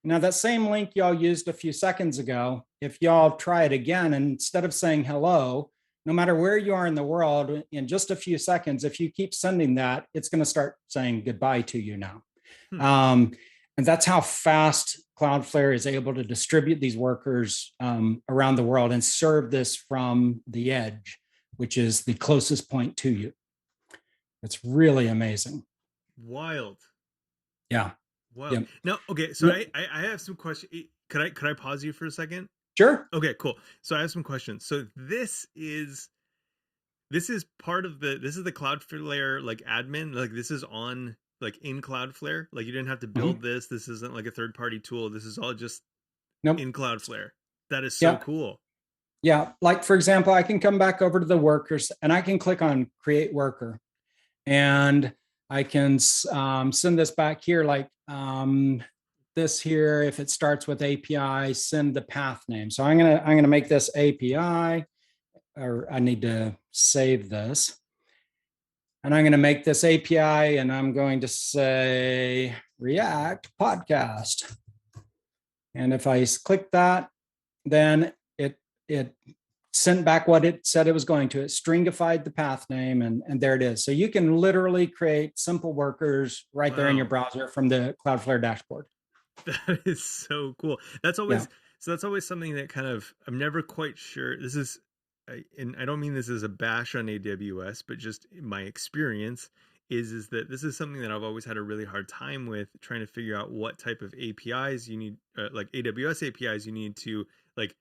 Now that same link y'all used a few seconds ago, if y'all try it again, and instead of saying hello, no matter where you are in the world, in just a few seconds, if you keep sending that, it's going to start saying goodbye to you now. And that's how fast Cloudflare is able to distribute these workers around the world and serve this from the edge, which is the closest point to you. It's really amazing. Wild. Yeah. Wow. Yep. Now, okay, so I have some questions. Could I pause you for a second? Sure. Okay, cool. So I have some questions. So this is part of this is the Cloudflare like admin, like this is on like in Cloudflare, like you didn't have to build this. This isn't like a third-party tool. This is all just in Cloudflare. That is so cool. Yeah, like for example, I can come back over to the workers and I can click on create worker, and I can send this back here, like this here. If it starts with API, send the path name. So I'm gonna make this API, or I need to save this, and I'm gonna make this API, and I'm going to say React podcast. And if I click that, then it sent back what it said it was going to. It stringified the path name, and there it is. So you can literally create simple workers right there in your browser from the Cloudflare dashboard. That is so cool. That's always so that's always something that kind of, I'm never quite sure. This is, and I don't mean this as a bash on AWS, but just my experience is that this is something that I've always had a really hard time with, trying to figure out what type of APIs you need, like AWS APIs you need to like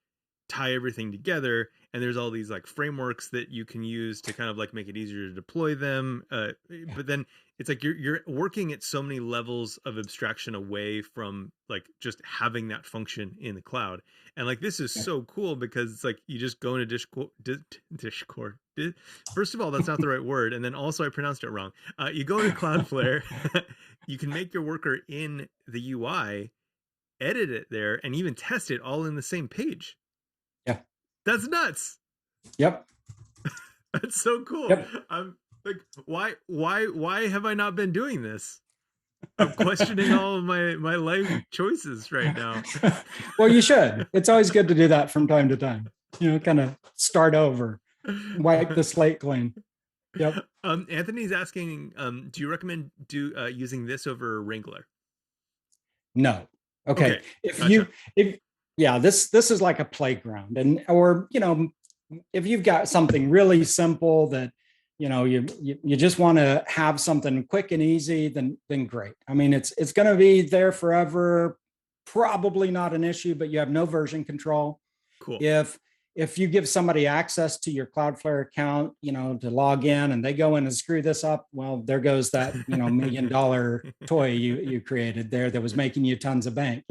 tie everything together, and there's all these like frameworks that you can use to kind of like make it easier to deploy them. But then it's like you're working at so many levels of abstraction away from like just having that function in the cloud. And like this is so cool because it's like you just go into Discord. First of all, that's not the right word, and then also I pronounced it wrong. You go into Cloudflare, you can make your worker in the UI, edit it there, and even test it all in the same page. Yeah. That's nuts. Yep. That's so cool. Yep. I'm like, why have I not been doing this? I'm questioning all of my life choices right now. Well, you should. It's always good to do that from time to time. Kind of start over, wipe the slate clean. Yep. Anthony's asking, do you recommend using this over Wrangler? No. Okay. Gotcha. This is like a playground, or if you've got something really simple that you just want to have something quick and easy, then great. I mean, it's going to be there forever. Probably not an issue, but you have no version control. Cool. If you give somebody access to your Cloudflare account, to log in, and they go in and screw this up, well, there goes that $1 million toy you created there that was making you tons of bank.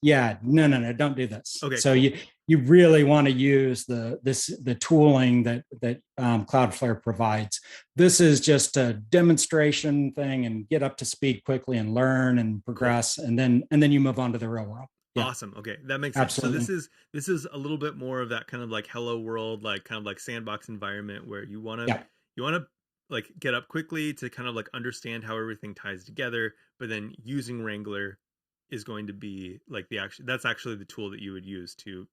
Yeah, no, don't do this. Okay. So cool. You really want to use the tooling that Cloudflare provides. This is just a demonstration thing, and get up to speed quickly and learn and progress, cool. and then you move on to the real world. Yeah. Awesome. Okay, that makes sense. Absolutely. So this is a little bit more of that kind of like hello world, like kind of like sandbox environment where you want to like get up quickly to kind of like understand how everything ties together, but then using Wrangler is going to be like that's actually the tool that you would use to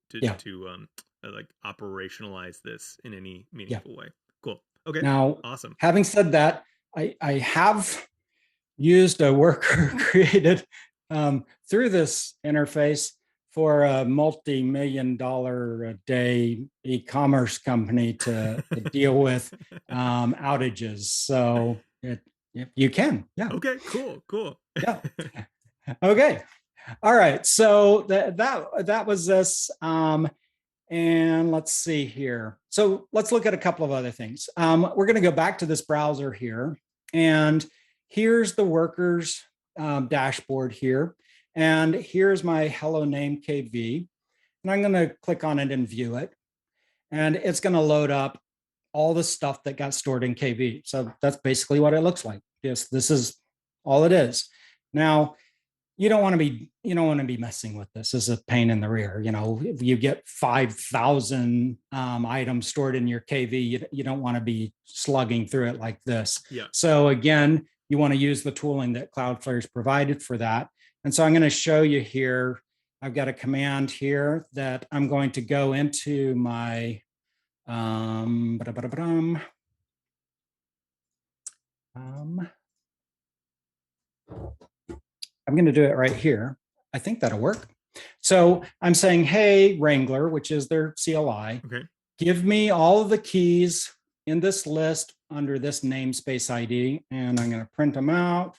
like operationalize this in any meaningful way. Cool. Okay. Now, awesome. Having said that, I have used a worker created through this interface for a multi-million-dollar a day e-commerce company to deal with outages. So you can, yeah. Okay, cool. Yeah. Okay. All right. So that was this. And let's see here. So let's look at a couple of other things. We're going to go back to this browser here, and here's the workers dashboard here. And here's my hello name KV. And I'm going to click on it and view it. And it's going to load up all the stuff that got stored in KV. So that's basically what it looks like. Yes, this is all it is. Now, you don't want to be messing with this. This is a pain in the rear. If you get 5,000 items stored in your KV, you don't want to be slugging through it like this. Yeah. So again, you want to use the tooling that Cloudflare's provided for that. And so I'm going to show you here. I've got a command here that I'm going to go into my I'm going to do it right here. I think that'll work. So I'm saying, hey, Wrangler, which is their CLI, okay, give me all of the keys in this list under this namespace ID. And I'm going to print them out.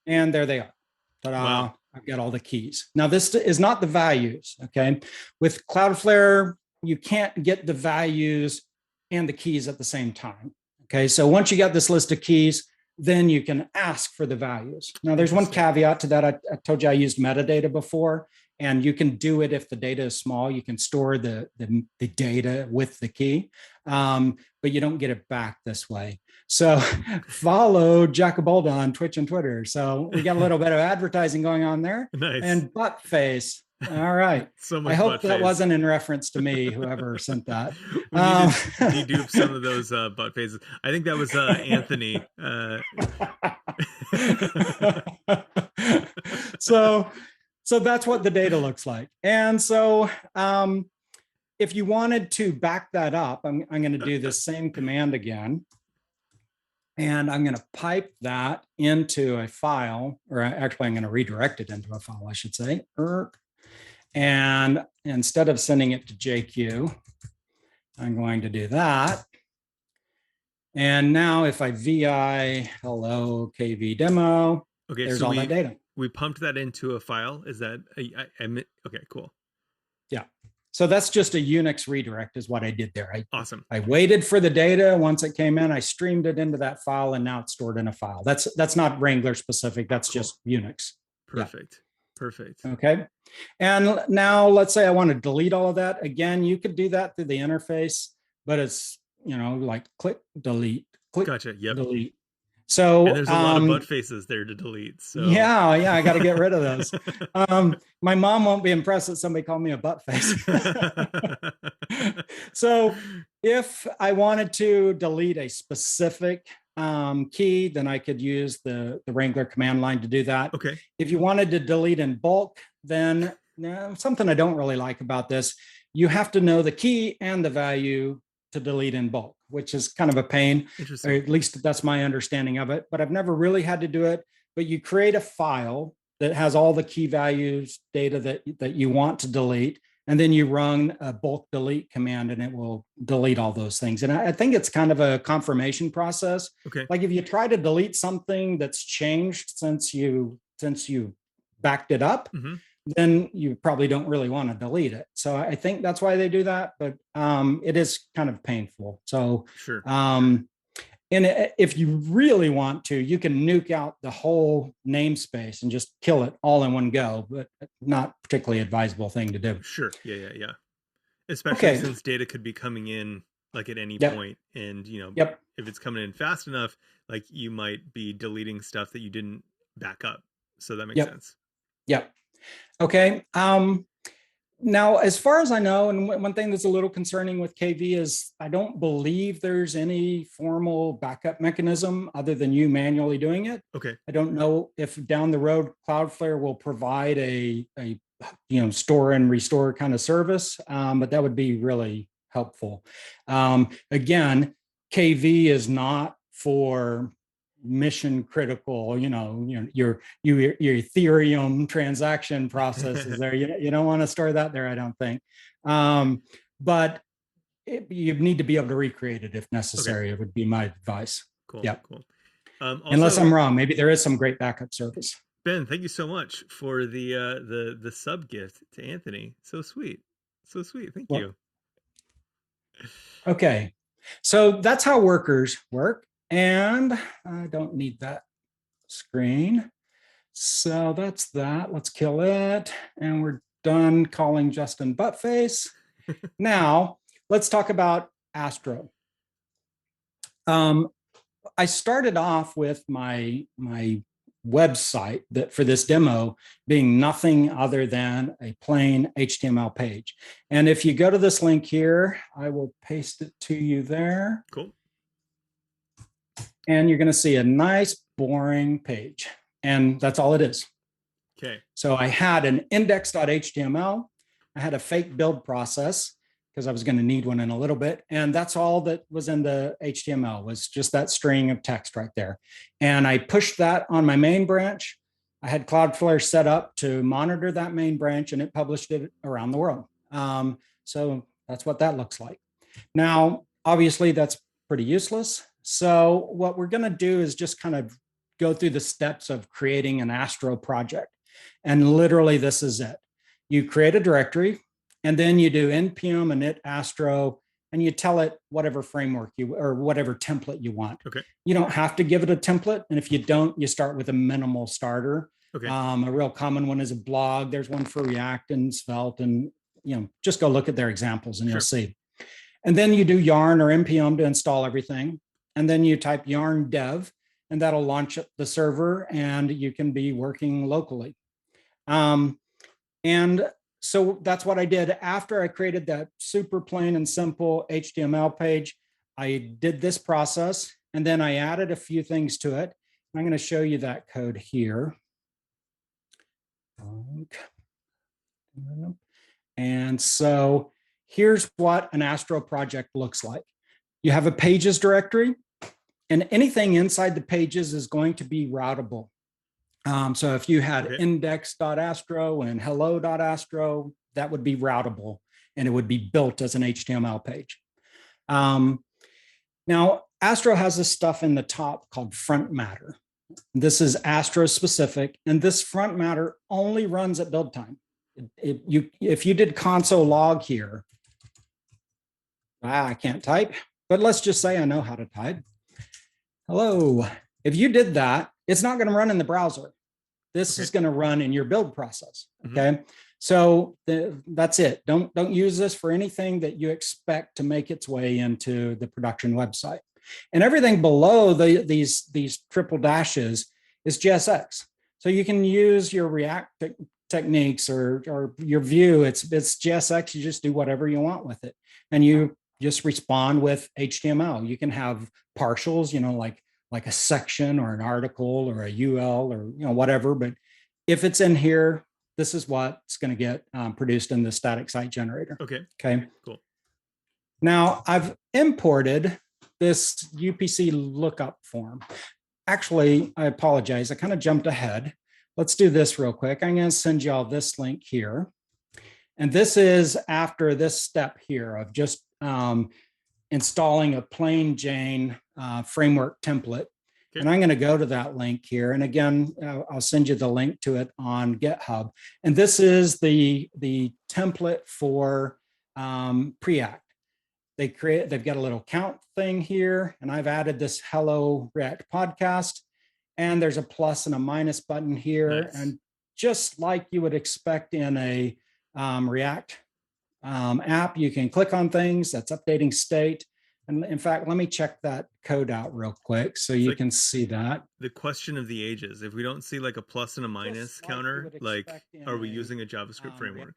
And there they are. Ta-da. Wow. I've got all the keys. Now, this is not the values, okay? With Cloudflare, you can't get the values and the keys at the same time, okay? So once you got this list of keys, then you can ask for the values. Now, there's one caveat to that. I told you I used metadata before, and you can do it if the data is small. You can store the data with the key, but you don't get it back this way. So follow Jacobolda on Twitch and Twitter. So we got a little bit of advertising going on there. Nice. And butt face. All right. So much I hope that face. Wasn't in reference to me, whoever sent that. We need to dedupe some of those butt faces. I think that was Anthony. So that's what the data looks like. And so if you wanted to back that up, I'm going to do the same command again. And I'm going to pipe that into a file, or actually I'm going to redirect it into a file, I should say. And instead of sending it to JQ, I'm going to do that. And now if I VI hello KV demo, okay, there's so all that data. We pumped that into a file. Is that, okay, cool. Yeah. So that's just a Unix redirect is what I did there. Awesome. I waited for the data. Once it came in, I streamed it into that file, and now it's stored in a file. That's not Wrangler specific. That's cool. Just Unix. Perfect. Yeah. Perfect. Okay. And now let's say I want to delete all of that. Again, you could do that through the interface, but it's, like click, delete, click, gotcha. Yep. delete. So and there's a lot of butt faces there to delete. So yeah, I got to get rid of those. My mom won't be impressed that somebody called me a butt face. So if I wanted to delete a specific key, then I could use the Wrangler command line to do that. Okay. If you wanted to delete in bulk, then something I don't really like about this, you have to know the key and the value to delete in bulk, which is kind of a pain, or at least that's my understanding of it, but I've never really had to do it. But you create a file that has all the key values data that you want to delete, and then you run a bulk delete command and it will delete all those things. And I think it's kind of a confirmation process. Okay. Like if you try to delete something that's changed since you backed it up, mm-hmm. then you probably don't really want to delete it. So I think that's why they do that, but it is kind of painful. So sure. And if you really want to, you can nuke out the whole namespace and just kill it all in one go, but not particularly advisable thing to do. Sure. Yeah. Especially since data could be coming in like at any point, and if it's coming in fast enough, like you might be deleting stuff that you didn't back up. So that makes sense. Yep. Okay. Now, as far as I know, and one thing that's a little concerning with KV is I don't believe there's any formal backup mechanism other than you manually doing it. Okay. I don't know if down the road Cloudflare will provide a store and restore kind of service, but that would be really helpful. Again, KV is not for mission critical, your Ethereum transaction processes there. You don't want to store that there, I don't think. But you need to be able to recreate it if necessary. It would be my advice. Cool. Yeah. Cool. Also, unless I'm wrong, maybe there is some great backup service. Ben, thank you so much for the sub gift to Anthony. So sweet. Thank you. Okay. So that's how workers work. And I don't need that screen. So that's that. Let's kill it. And we're done calling Justin Buttface. Now, let's talk about Astro. I started off with my website that for this demo being nothing other than a plain HTML page. And if you go to this link here, I will paste it to you there. Cool. And you're going to see a nice, boring page. And that's all it is. Okay. So I had an index.html. I had a fake build process because I was going to need one in a little bit. And that's all that was in the HTML was just that string of text right there. And I pushed that on my main branch. I had Cloudflare set up to monitor that main branch, and it published it around the world. So that's what that looks like. Now, obviously, that's pretty useless. So what we're going to do is just kind of go through the steps of creating an Astro project. And literally, this is it. You create a directory, and then you do npm init astro, and you tell it whatever framework or whatever template you want. Okay. You don't have to give it a template. And if you don't, you start with a minimal starter. Okay. A real common one is a blog. There's one for React and Svelte, and just go look at their examples and you'll see. And then you do yarn or npm to install everything. And then you type yarn dev, and that'll launch the server, and you can be working locally. And so that's what I did. After I created that super plain and simple HTML page, I did this process, and then I added a few things to it. I'm going to show you that code here. And so here's what an Astro project looks like. You have a pages directory, and anything inside the pages is going to be routable. So if you had index.astro and hello.astro, that would be routable, and it would be built as an HTML page. Now, Astro has this stuff in the top called front matter. This is Astro specific, and this front matter only runs at build time. if you did console log here, I can't type, but let's just say I know how to type. Hello. If you did that, it's not going to run in the browser. This is going to run in your build process. Okay. So that's it. Don't use this for anything that you expect to make its way into the production website. And everything below these triple dashes is JSX. So you can use your React techniques or your Vue. It's JSX. You just do whatever you want with it, and you just respond with HTML. You can have partials, like a section or an article or a UL or whatever. But if it's in here, this is what's going to get produced in the static site generator. Okay. Cool. Now I've imported this UPC lookup form. Actually, I apologize. I kind of jumped ahead. Let's do this real quick. I'm going to send you all this link here. And this is after this step here of just installing a plain Jane framework template. Okay. And I'm going to go to that link here. And again, I'll send you the link to it on GitHub. And this is the template for Preact. They've got a little count thing here, and I've added this Hello React podcast. And there's a plus and a minus button here. Nice. And just like you would expect in a React app, you can click on things. That's updating state. And in fact, let me check that code out real quick so you can see that. The question of the ages. If we don't see like a plus and a minus counter, like are we using a JavaScript framework?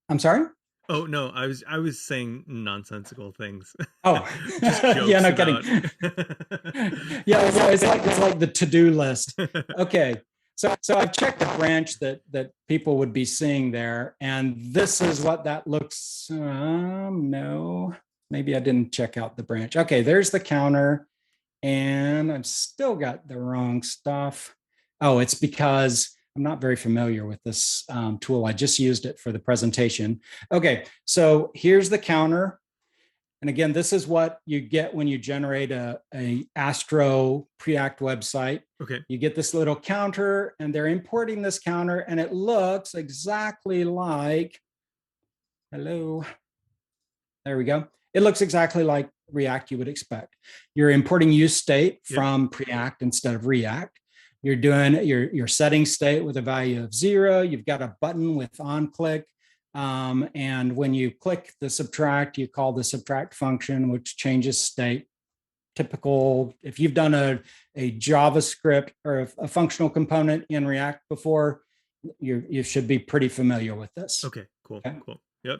I'm sorry? Oh no, I was saying nonsensical things. Oh, yeah, no kidding. Yeah, it's like the to-do list. Okay. So I've checked the branch that people would be seeing there, and this is what that looks. No, maybe I didn't check out the branch. Okay, there's the counter, and I've still got the wrong stuff. Oh, it's because I'm not very familiar with this tool. I just used it for the presentation. Okay, so here's the counter. And again, this is what you get when you generate a Astro Preact website. Okay. You get this little counter, and they're importing this counter, and it looks exactly like, hello, there we go. It looks exactly like React you would expect. You're importing use state from Preact instead of React. You're doing your setting state with a value of 0. You've got a button with on click. And when you click the subtract, you call the subtract function, which changes state. Typical, if you've done a JavaScript or a functional component in React before, you should be pretty familiar with this. Okay, cool, okay. Cool. Yep.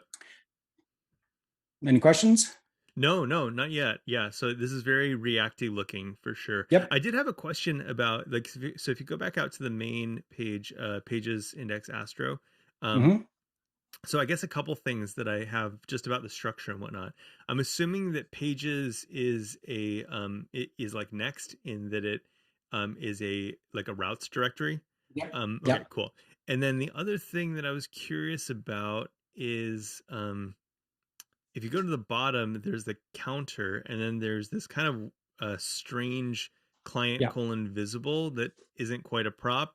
Any questions? No, not yet. Yeah, so this is very React-y looking for sure. Yep. I did have a question about, like, so if you go back out to the main page, pages index Astro, so I guess a couple things that I have just about the structure and whatnot. I'm assuming that pages is it is like next in that it is a routes directory. Yep. Okay, cool. And then the other thing that I was curious about is if you go to the bottom, there's the counter, and then there's this kind of strange client :visible that isn't quite a prop.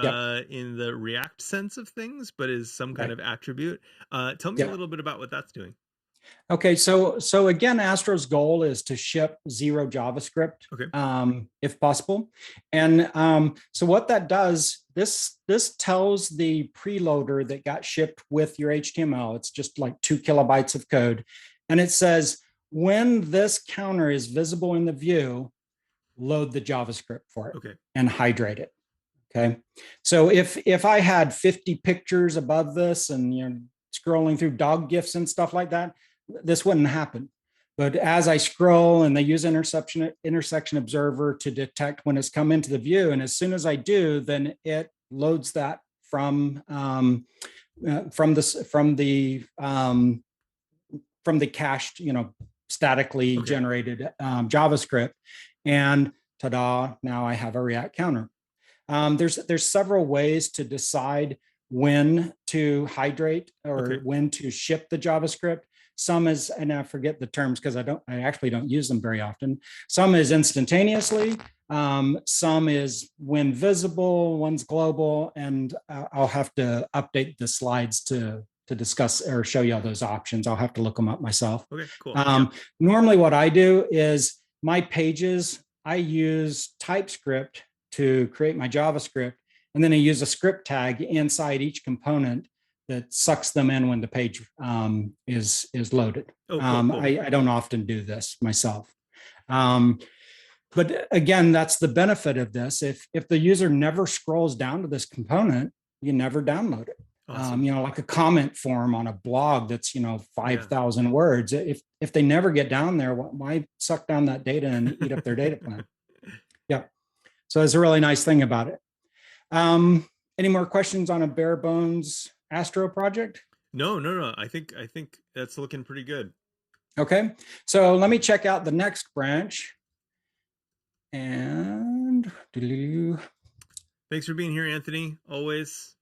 In the React sense of things, but is some kind of attribute. Tell me a little bit about what that's doing. Okay, so again, Astro's goal is to ship 0 JavaScript, if possible. And so what that does, this tells the preloader that got shipped with your HTML. It's just like 2 kilobytes of code, and it says when this counter is visible in the view, load the JavaScript for it and hydrate it. Okay, so if I had 50 pictures above this and scrolling through dog GIFs and stuff like that, this wouldn't happen. But as I scroll, and they use intersection observer to detect when it's come into the view, and as soon as I do, then it loads that from the cached, statically generated JavaScript, and ta-da! Now I have a React counter. There's several ways to decide when to hydrate or when to ship the JavaScript. Some is, and I forget the terms because I actually don't use them very often. Some is instantaneously. Some is when visible, one's global, and I'll have to update the slides to discuss or show you all those options. I'll have to look them up myself. Okay, cool. Normally what I do is my pages, I use TypeScript to create my JavaScript, and then I use a script tag inside each component that sucks them in when the page is loaded. Oh, cool. I don't often do this myself. But again, that's the benefit of this. If the user never scrolls down to this component, you never download it. Awesome. Like a comment form on a blog that's 5,000 words. If they never get down there, why suck down that data and eat up their data plan? Yeah. So it's a really nice thing about it. Any more questions on a bare bones Astro project? No. I think that's looking pretty good. Okay. So let me check out the next branch. And thanks for being here, Anthony. Always.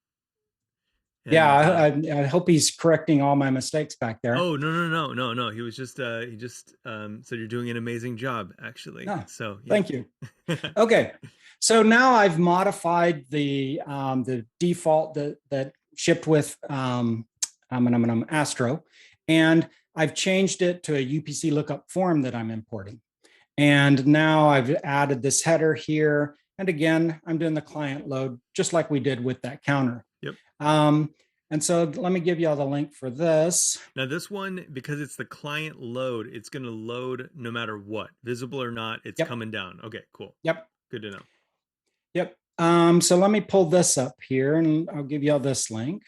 And, yeah, I hope he's correcting all my mistakes back there. Oh, no. He was just he just said you're doing an amazing job, actually. Oh, so yeah. Thank you. Okay, so now I've modified the default that shipped with Astro, and I've changed it to a UPC lookup form that I'm importing. And now I've added this header here. And again, I'm doing the client load just like we did with that counter. Yep. And so let me give you all the link for this. Now this one, because it's the client load, it's going to load no matter what, visible or not, it's coming down. Okay, cool. Yep. Good to know. Yep. So let me pull this up here and I'll give you all this link.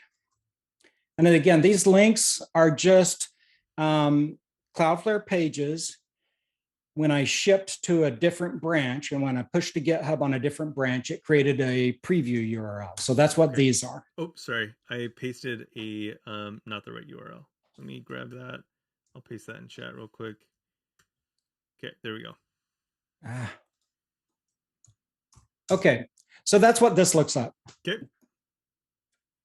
And then again, these links are just Cloudflare Pages. When I shipped to a different branch and when I pushed to GitHub on a different branch, it created a preview URL. So that's what these are. Oh, sorry. I pasted a not the right URL. Let me grab that. I'll paste that in chat real quick. Okay, there we go. Okay, so that's what this looks like. Okay.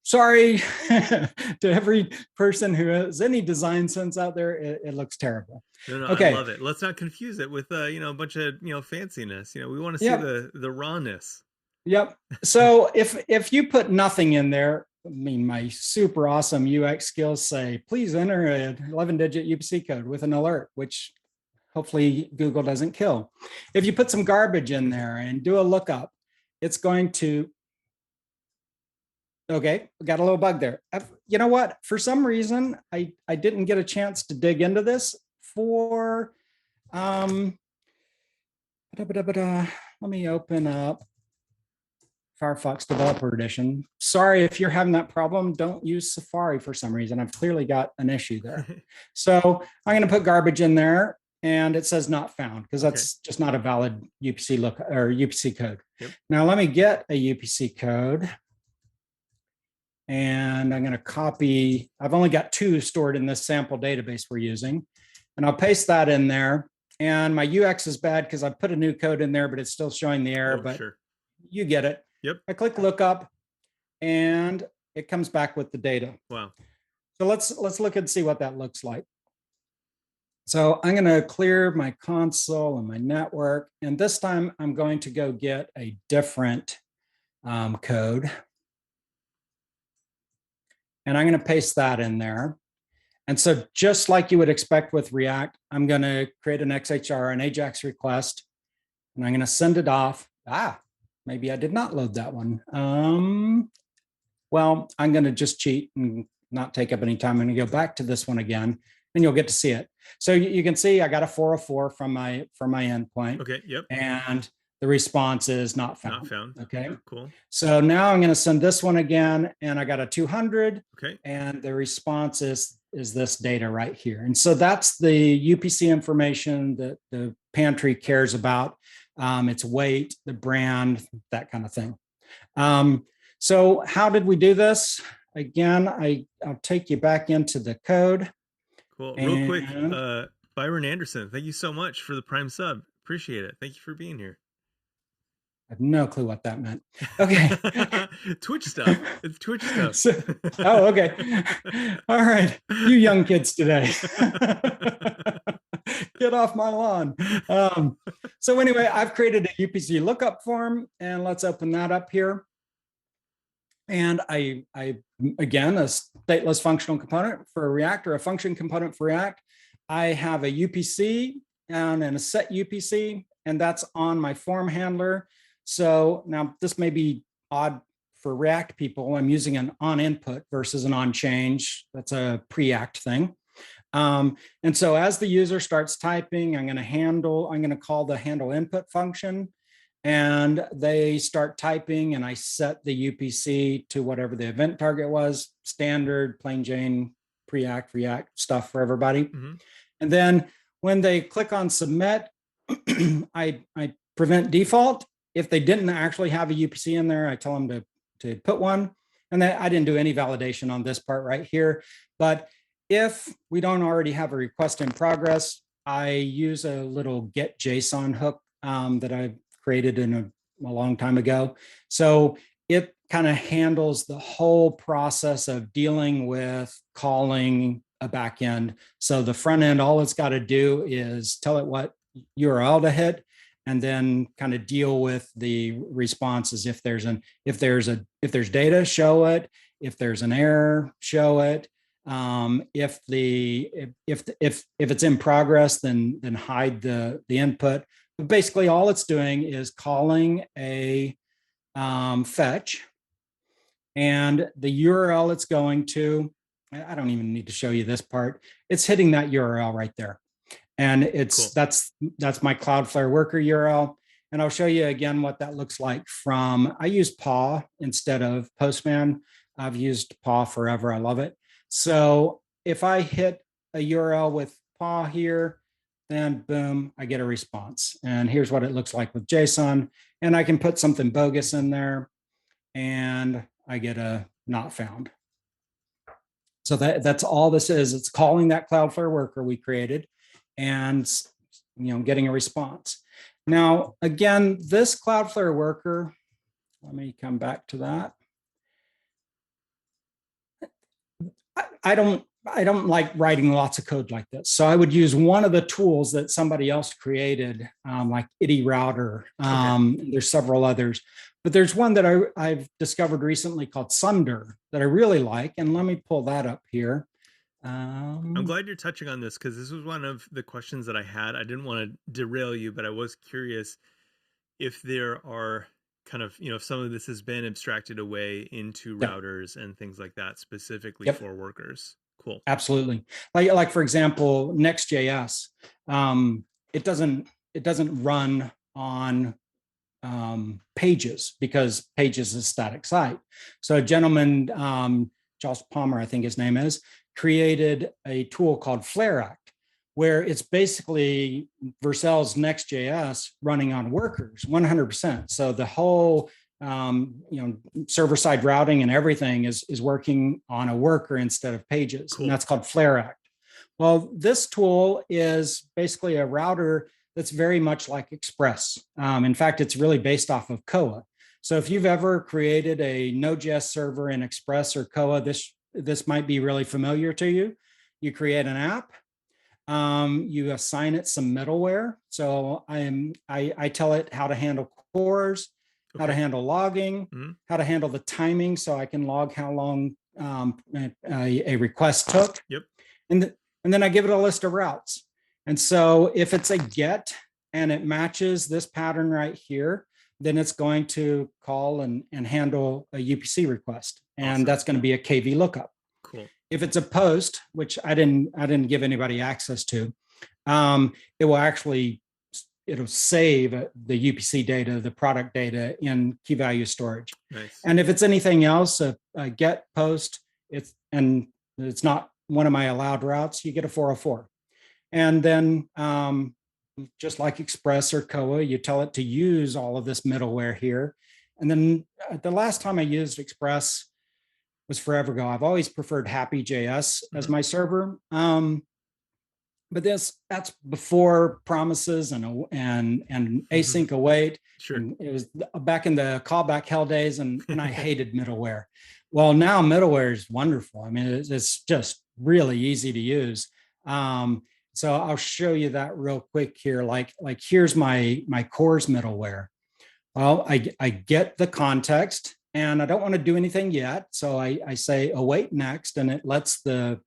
Sorry to every person who has any design sense out there, it looks terrible. No, okay. I love it. Let's not confuse it with a bunch of fanciness. We want to see the rawness. Yep. So if you put nothing in there, I mean, my super awesome UX skills say, please enter an 11-digit UPC code with an alert, which hopefully Google doesn't kill. If you put some garbage in there and do a lookup, it's going to. Okay, got a little bug there. You know what? For some reason, I didn't get a chance to dig into this for, let me open up Firefox Developer Edition. Sorry if you're having that problem. Don't use Safari for some reason. I've clearly got an issue there. So I'm going to put garbage in there, and it says not found because that's just not a valid UPC look or UPC code. Yep. Now let me get a UPC code. And I'm going to copy, I've only got 2 stored in this sample database we're using. And I'll paste that in there. And my UX is bad because I put a new code in there, but it's still showing the error, but you get it. Yep. I click lookup and it comes back with the data. Wow. So let's look and see what that looks like. So I'm going to clear my console and my network. And this time I'm going to go get a different code. And I'm going to paste that in there. And so just like you would expect with React, I'm going to create an XHR, an AJAX request, and I'm going to send it off. Maybe I did not load that one. Well, I'm going to just cheat and not take up any time. I'm going to go back to this one again, and you'll get to see it. So you can see I got a 404 from my endpoint. Okay, yep. And the response is not found. Not found. Okay, cool. So now I'm going to send this one again, and I got a 200. Okay. And the response is this data right here. And so that's the UPC information that the pantry cares about. Its weight, the brand, that kind of thing. So how did we do this? Again, I'll take you back into the code. Cool. Real quick, Byron Anderson, thank you so much for the Prime sub. Appreciate it. Thank you for being here. I have no clue what that meant. Okay. Twitch stuff. It's Twitch stuff. Okay. All right. You young kids today. Get off my lawn. So anyway, I've created a UPC lookup form, and let's open that up here. And I again, a stateless functional component for React, or a function component for React. I have a UPC and a set UPC, and that's on my form handler. So now this may be odd for React people. I'm using an on input versus an on change. That's a pre-act thing. And so as the user starts typing, I'm going to call the handle input function, and they start typing, and I set the UPC to whatever the event target was, standard, plain Jane, pre-act, React stuff for everybody. Mm-hmm. And then when they click on submit, I prevent default. If they didn't actually have a UPC in there, I tell them to put one. And I didn't do any validation on this part right here. But if we don't already have a request in progress, I use a little get JSON hook that I've created in a long time ago. So it kind of handles the whole process of dealing with calling a backend. So the front end, all it's got to do is tell it what URL to hit, and then kind of deal with the responses. If there's data, show it. If there's an error, show it. If it's in progress, then hide the input. But basically, all it's doing is calling a fetch, and the URL it's going to. I don't even need to show you this part. It's hitting that URL right there, and it's cool. That's my Cloudflare worker URL. And I'll show you again what that looks like from. I use PAW instead of Postman. I've used PAW forever. I love it. So if I hit a URL with PAW here, then boom, I get a response. And here's what it looks like with JSON. And I can put something bogus in there, and I get a not found. So that's all this is. It's calling that Cloudflare worker we created, and getting a response. Now, again, this Cloudflare worker, let me come back to that. I don't like writing lots of code like this. So I would use one of the tools that somebody else created, like Itty Router. There's several others, but there's one that I've discovered recently called Sunder that I really like. And let me pull that up here. I'm glad you're touching on this, because this was one of the questions that I had. I didn't want to derail you, but I was curious if there are kind of, if some of this has been abstracted away into routers and things like that, specifically for workers. Cool. Absolutely. Like for example, Next.js, it doesn't run on Pages, because Pages is a static site. So a gentleman, Josh Palmer, I think his name is, created a tool called Flareact, where it's basically Vercel's Next.js running on workers 100%. So the whole server-side routing and everything is working on a worker instead of Pages. Cool. And that's called Flareact. Well, this tool is basically a router that's very much like Express. In fact, it's really based off of Koa. So if you've ever created a Node.js server in Express or Koa, this might be really familiar to you. You create an app. You assign it some middleware. So I tell it how to handle cores, how to handle logging, how to handle the timing, so I can log how long a request took. Yep. And then I give it a list of routes. And so if it's a get and it matches this pattern right here, then it's going to call and handle a UPC request. And awesome. That's going to be a KV lookup. Cool. If it's a post, which I didn't give anybody access to, it'll save the UPC data, the product data, in key value storage. Nice. And if it's anything else, a get, post, it's not one of my allowed routes, you get a 404. And then just like Express or Koa, you tell it to use all of this middleware here. And then the last time I used Express was forever ago. I've always preferred Happy.js as my server. But that's before promises and async await. Sure. And it was back in the callback hell days, and I hated middleware. Well, now middleware is wonderful. I mean, it's just really easy to use. So I'll show you that real quick here. Like here's my cores middleware. Well, I get the context and I don't want to do anything yet. So I say await next, and it lets the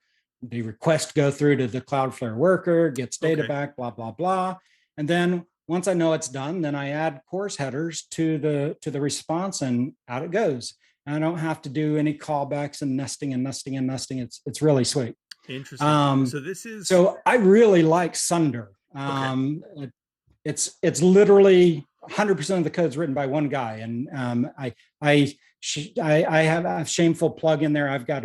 request go through to the Cloudflare worker, gets data back, blah, blah, blah. And then once I know it's done, then I add course headers to the response, and out it goes. And I don't have to do any callbacks and nesting and nesting and nesting. It's really sweet. Interesting. So this is, so I really like Sunder. It's literally 100% of the code is written by one guy, and I have a shameful plug in there. I've got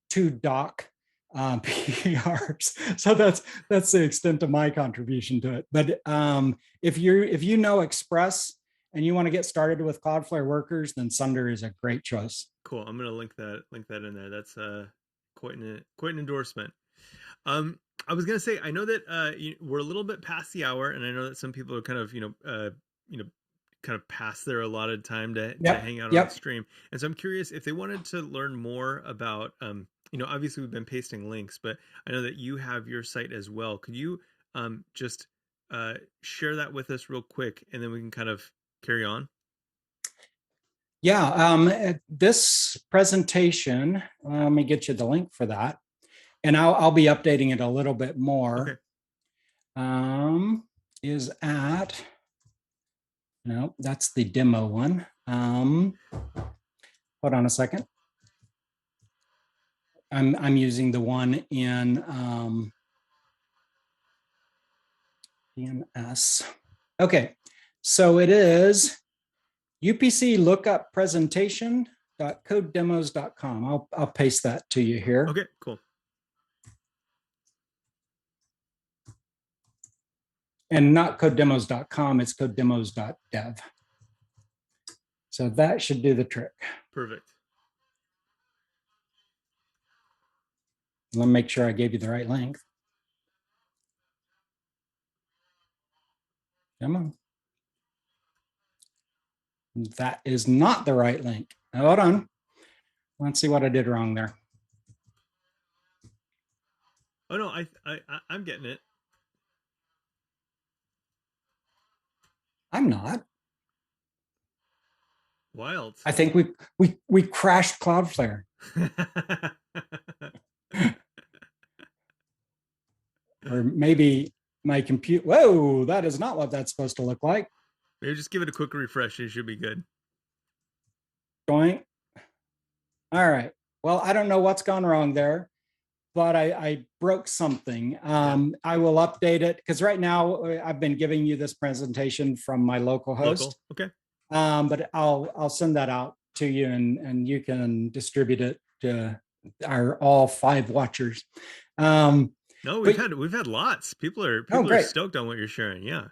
two doc PRs, so that's the extent of my contribution to it. But if you know Express and you want to get started with Cloudflare Workers, then Sunder is a great choice. Cool. I'm gonna link that in there. That's quite an endorsement. I was gonna say, I know that we're a little bit past the hour, and I know that some people are kind of kind of past their allotted time to hang out on the stream. And so I'm curious if they wanted to learn more about obviously we've been pasting links, but I know that you have your site as well. Could you just share that with us real quick, and then we can kind of carry on? Yeah, this presentation, let me get you the link for that. And I'll be updating it a little bit more. Okay. Is at, no, that's the demo one. Hold on a second. I'm using the one in DNS. Okay, so it is UPC Lookup presentation.codedemos.com. I'll paste that to you here. Okay, cool. And not codedemos.com, it's codedemos.dev. So that should do the trick. Perfect. Let me make sure I gave you the right link. Come on. That is not the right link. Hold on. Let's see what I did wrong there. Oh no, I'm getting it. I'm not. Wild. I think we crashed Cloudflare. Or maybe my compute. Whoa, that is not what that's supposed to look like. Maybe just give it a quick refresh. It should be good. Going. All right. Well, I don't know what's gone wrong there, but I broke something. I will update it because right now I've been giving you this presentation from my local host. Okay. But I'll send that out to you, and you can distribute it to all 5 watchers. No, we've had lots. People are stoked on what you're sharing. Yeah.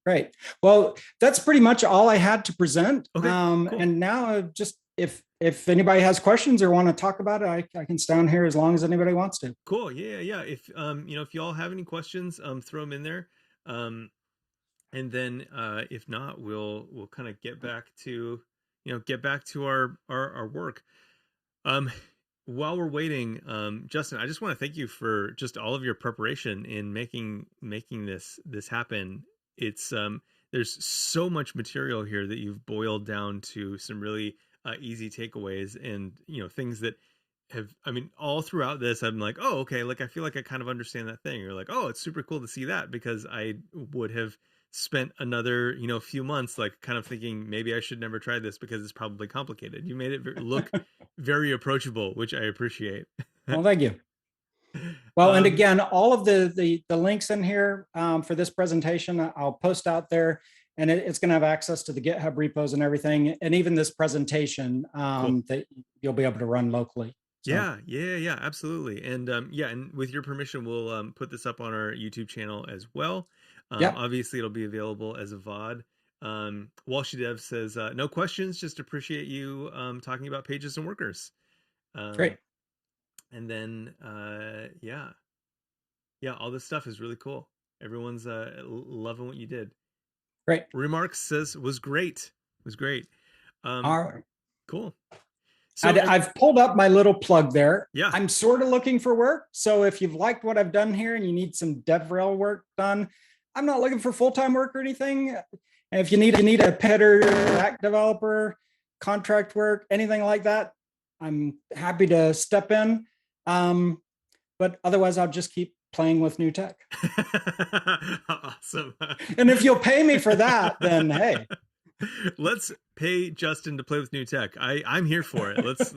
Great. Well, that's pretty much all I had to present. Okay, cool. And now just if anybody has questions or want to talk about it, I can stand here as long as anybody wants to. Cool. Yeah. If if you all have any questions, throw them in there. And then if not, we'll kind of get back to our work. While we're waiting, Justin, I just want to thank you for just all of your preparation in making this happen. It's there's so much material here that you've boiled down to some really easy takeaways, and things that have, all throughout this, I'm like, oh, okay, like I feel like I kind of understand that thing. You're like, oh, it's super cool to see that, because I would have spent another few months like kind of thinking maybe I should never try this because it's probably complicated. You made it look very approachable, which I appreciate. Well, thank you. Well, and again, all of the links in here for this presentation, I'll post out there, and it's going to have access to the GitHub repos and everything, and even this presentation cool. that you'll be able to run locally. So. Yeah, absolutely. And and with your permission, we'll put this up on our YouTube channel as well. Obviously, it'll be available as a VOD. Walshy Dev says, no questions, just appreciate you talking about pages and workers. Great. And then, all this stuff is really cool. Everyone's loving what you did. Great. Remarks says, was great. All right. Cool. So I've pulled up my little plug there. yeah, I'm sort of looking for work. So if you've liked what I've done here and you need some DevRel work done, I'm not looking for full-time work or anything. And if you need a header React developer, contract work, anything like that, I'm happy to step in. But otherwise, I'll just keep playing with new tech. Awesome. And if you'll pay me for that, then hey. Let's pay Justin to play with new tech. I'm here for it. Let's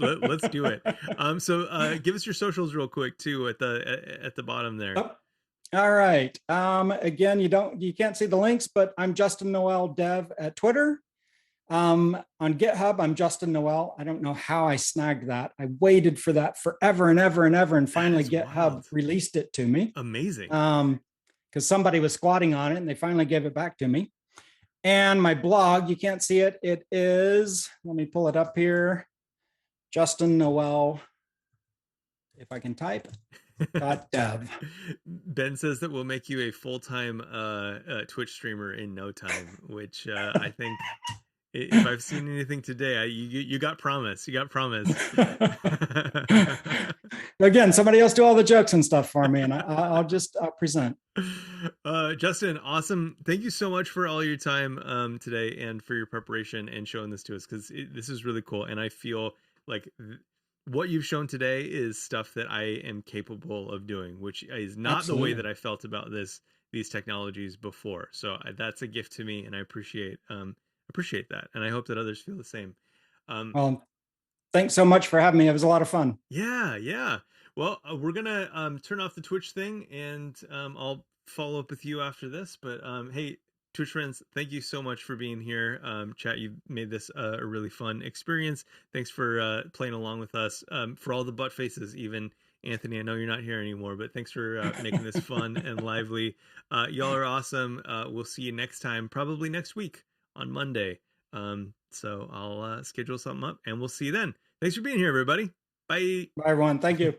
do it. So give us your socials real quick too at the bottom there. Oh, all right. Again, you can't see the links, but I'm Justin Noel Dev at Twitter. On GitHub, I'm Justin Noel. I don't know how I snagged that. I waited for that forever and ever and ever, and finally GitHub wild. Released it to me. Amazing. Because somebody was squatting on it, and they finally gave it back to me. And my blog, you can't see it. It is, let me pull it up here. Justin Noel, if I can type, .dev. Ben says that we'll make you a full-time Twitch streamer in no time, which I think if I've seen anything today, you got promise. You got promise. Again, somebody else do all the jokes and stuff for me, and I'll present. Justin, awesome. Thank you so much for all your time today and for your preparation and showing this to us, because this is really cool. And I feel like what you've shown today is stuff that I am capable of doing, which is not Absolutely. The way that I felt about these technologies before. So that's a gift to me, and I appreciate that. And I hope that others feel the same. Well, thanks so much for having me. It was a lot of fun. Yeah. Well, we're gonna turn off the Twitch thing, and I'll follow up with you after this. But hey, Twitch friends, thank you so much for being here. Chat, you've made this a really fun experience. Thanks for playing along with us. For all the butt faces, even Anthony, I know you're not here anymore, but thanks for making this fun and lively. Y'all are awesome. We'll see you next time, probably next week on Monday. So I'll schedule something up, and we'll see you then. Thanks for being here, everybody. Bye. Bye, everyone. Thank you.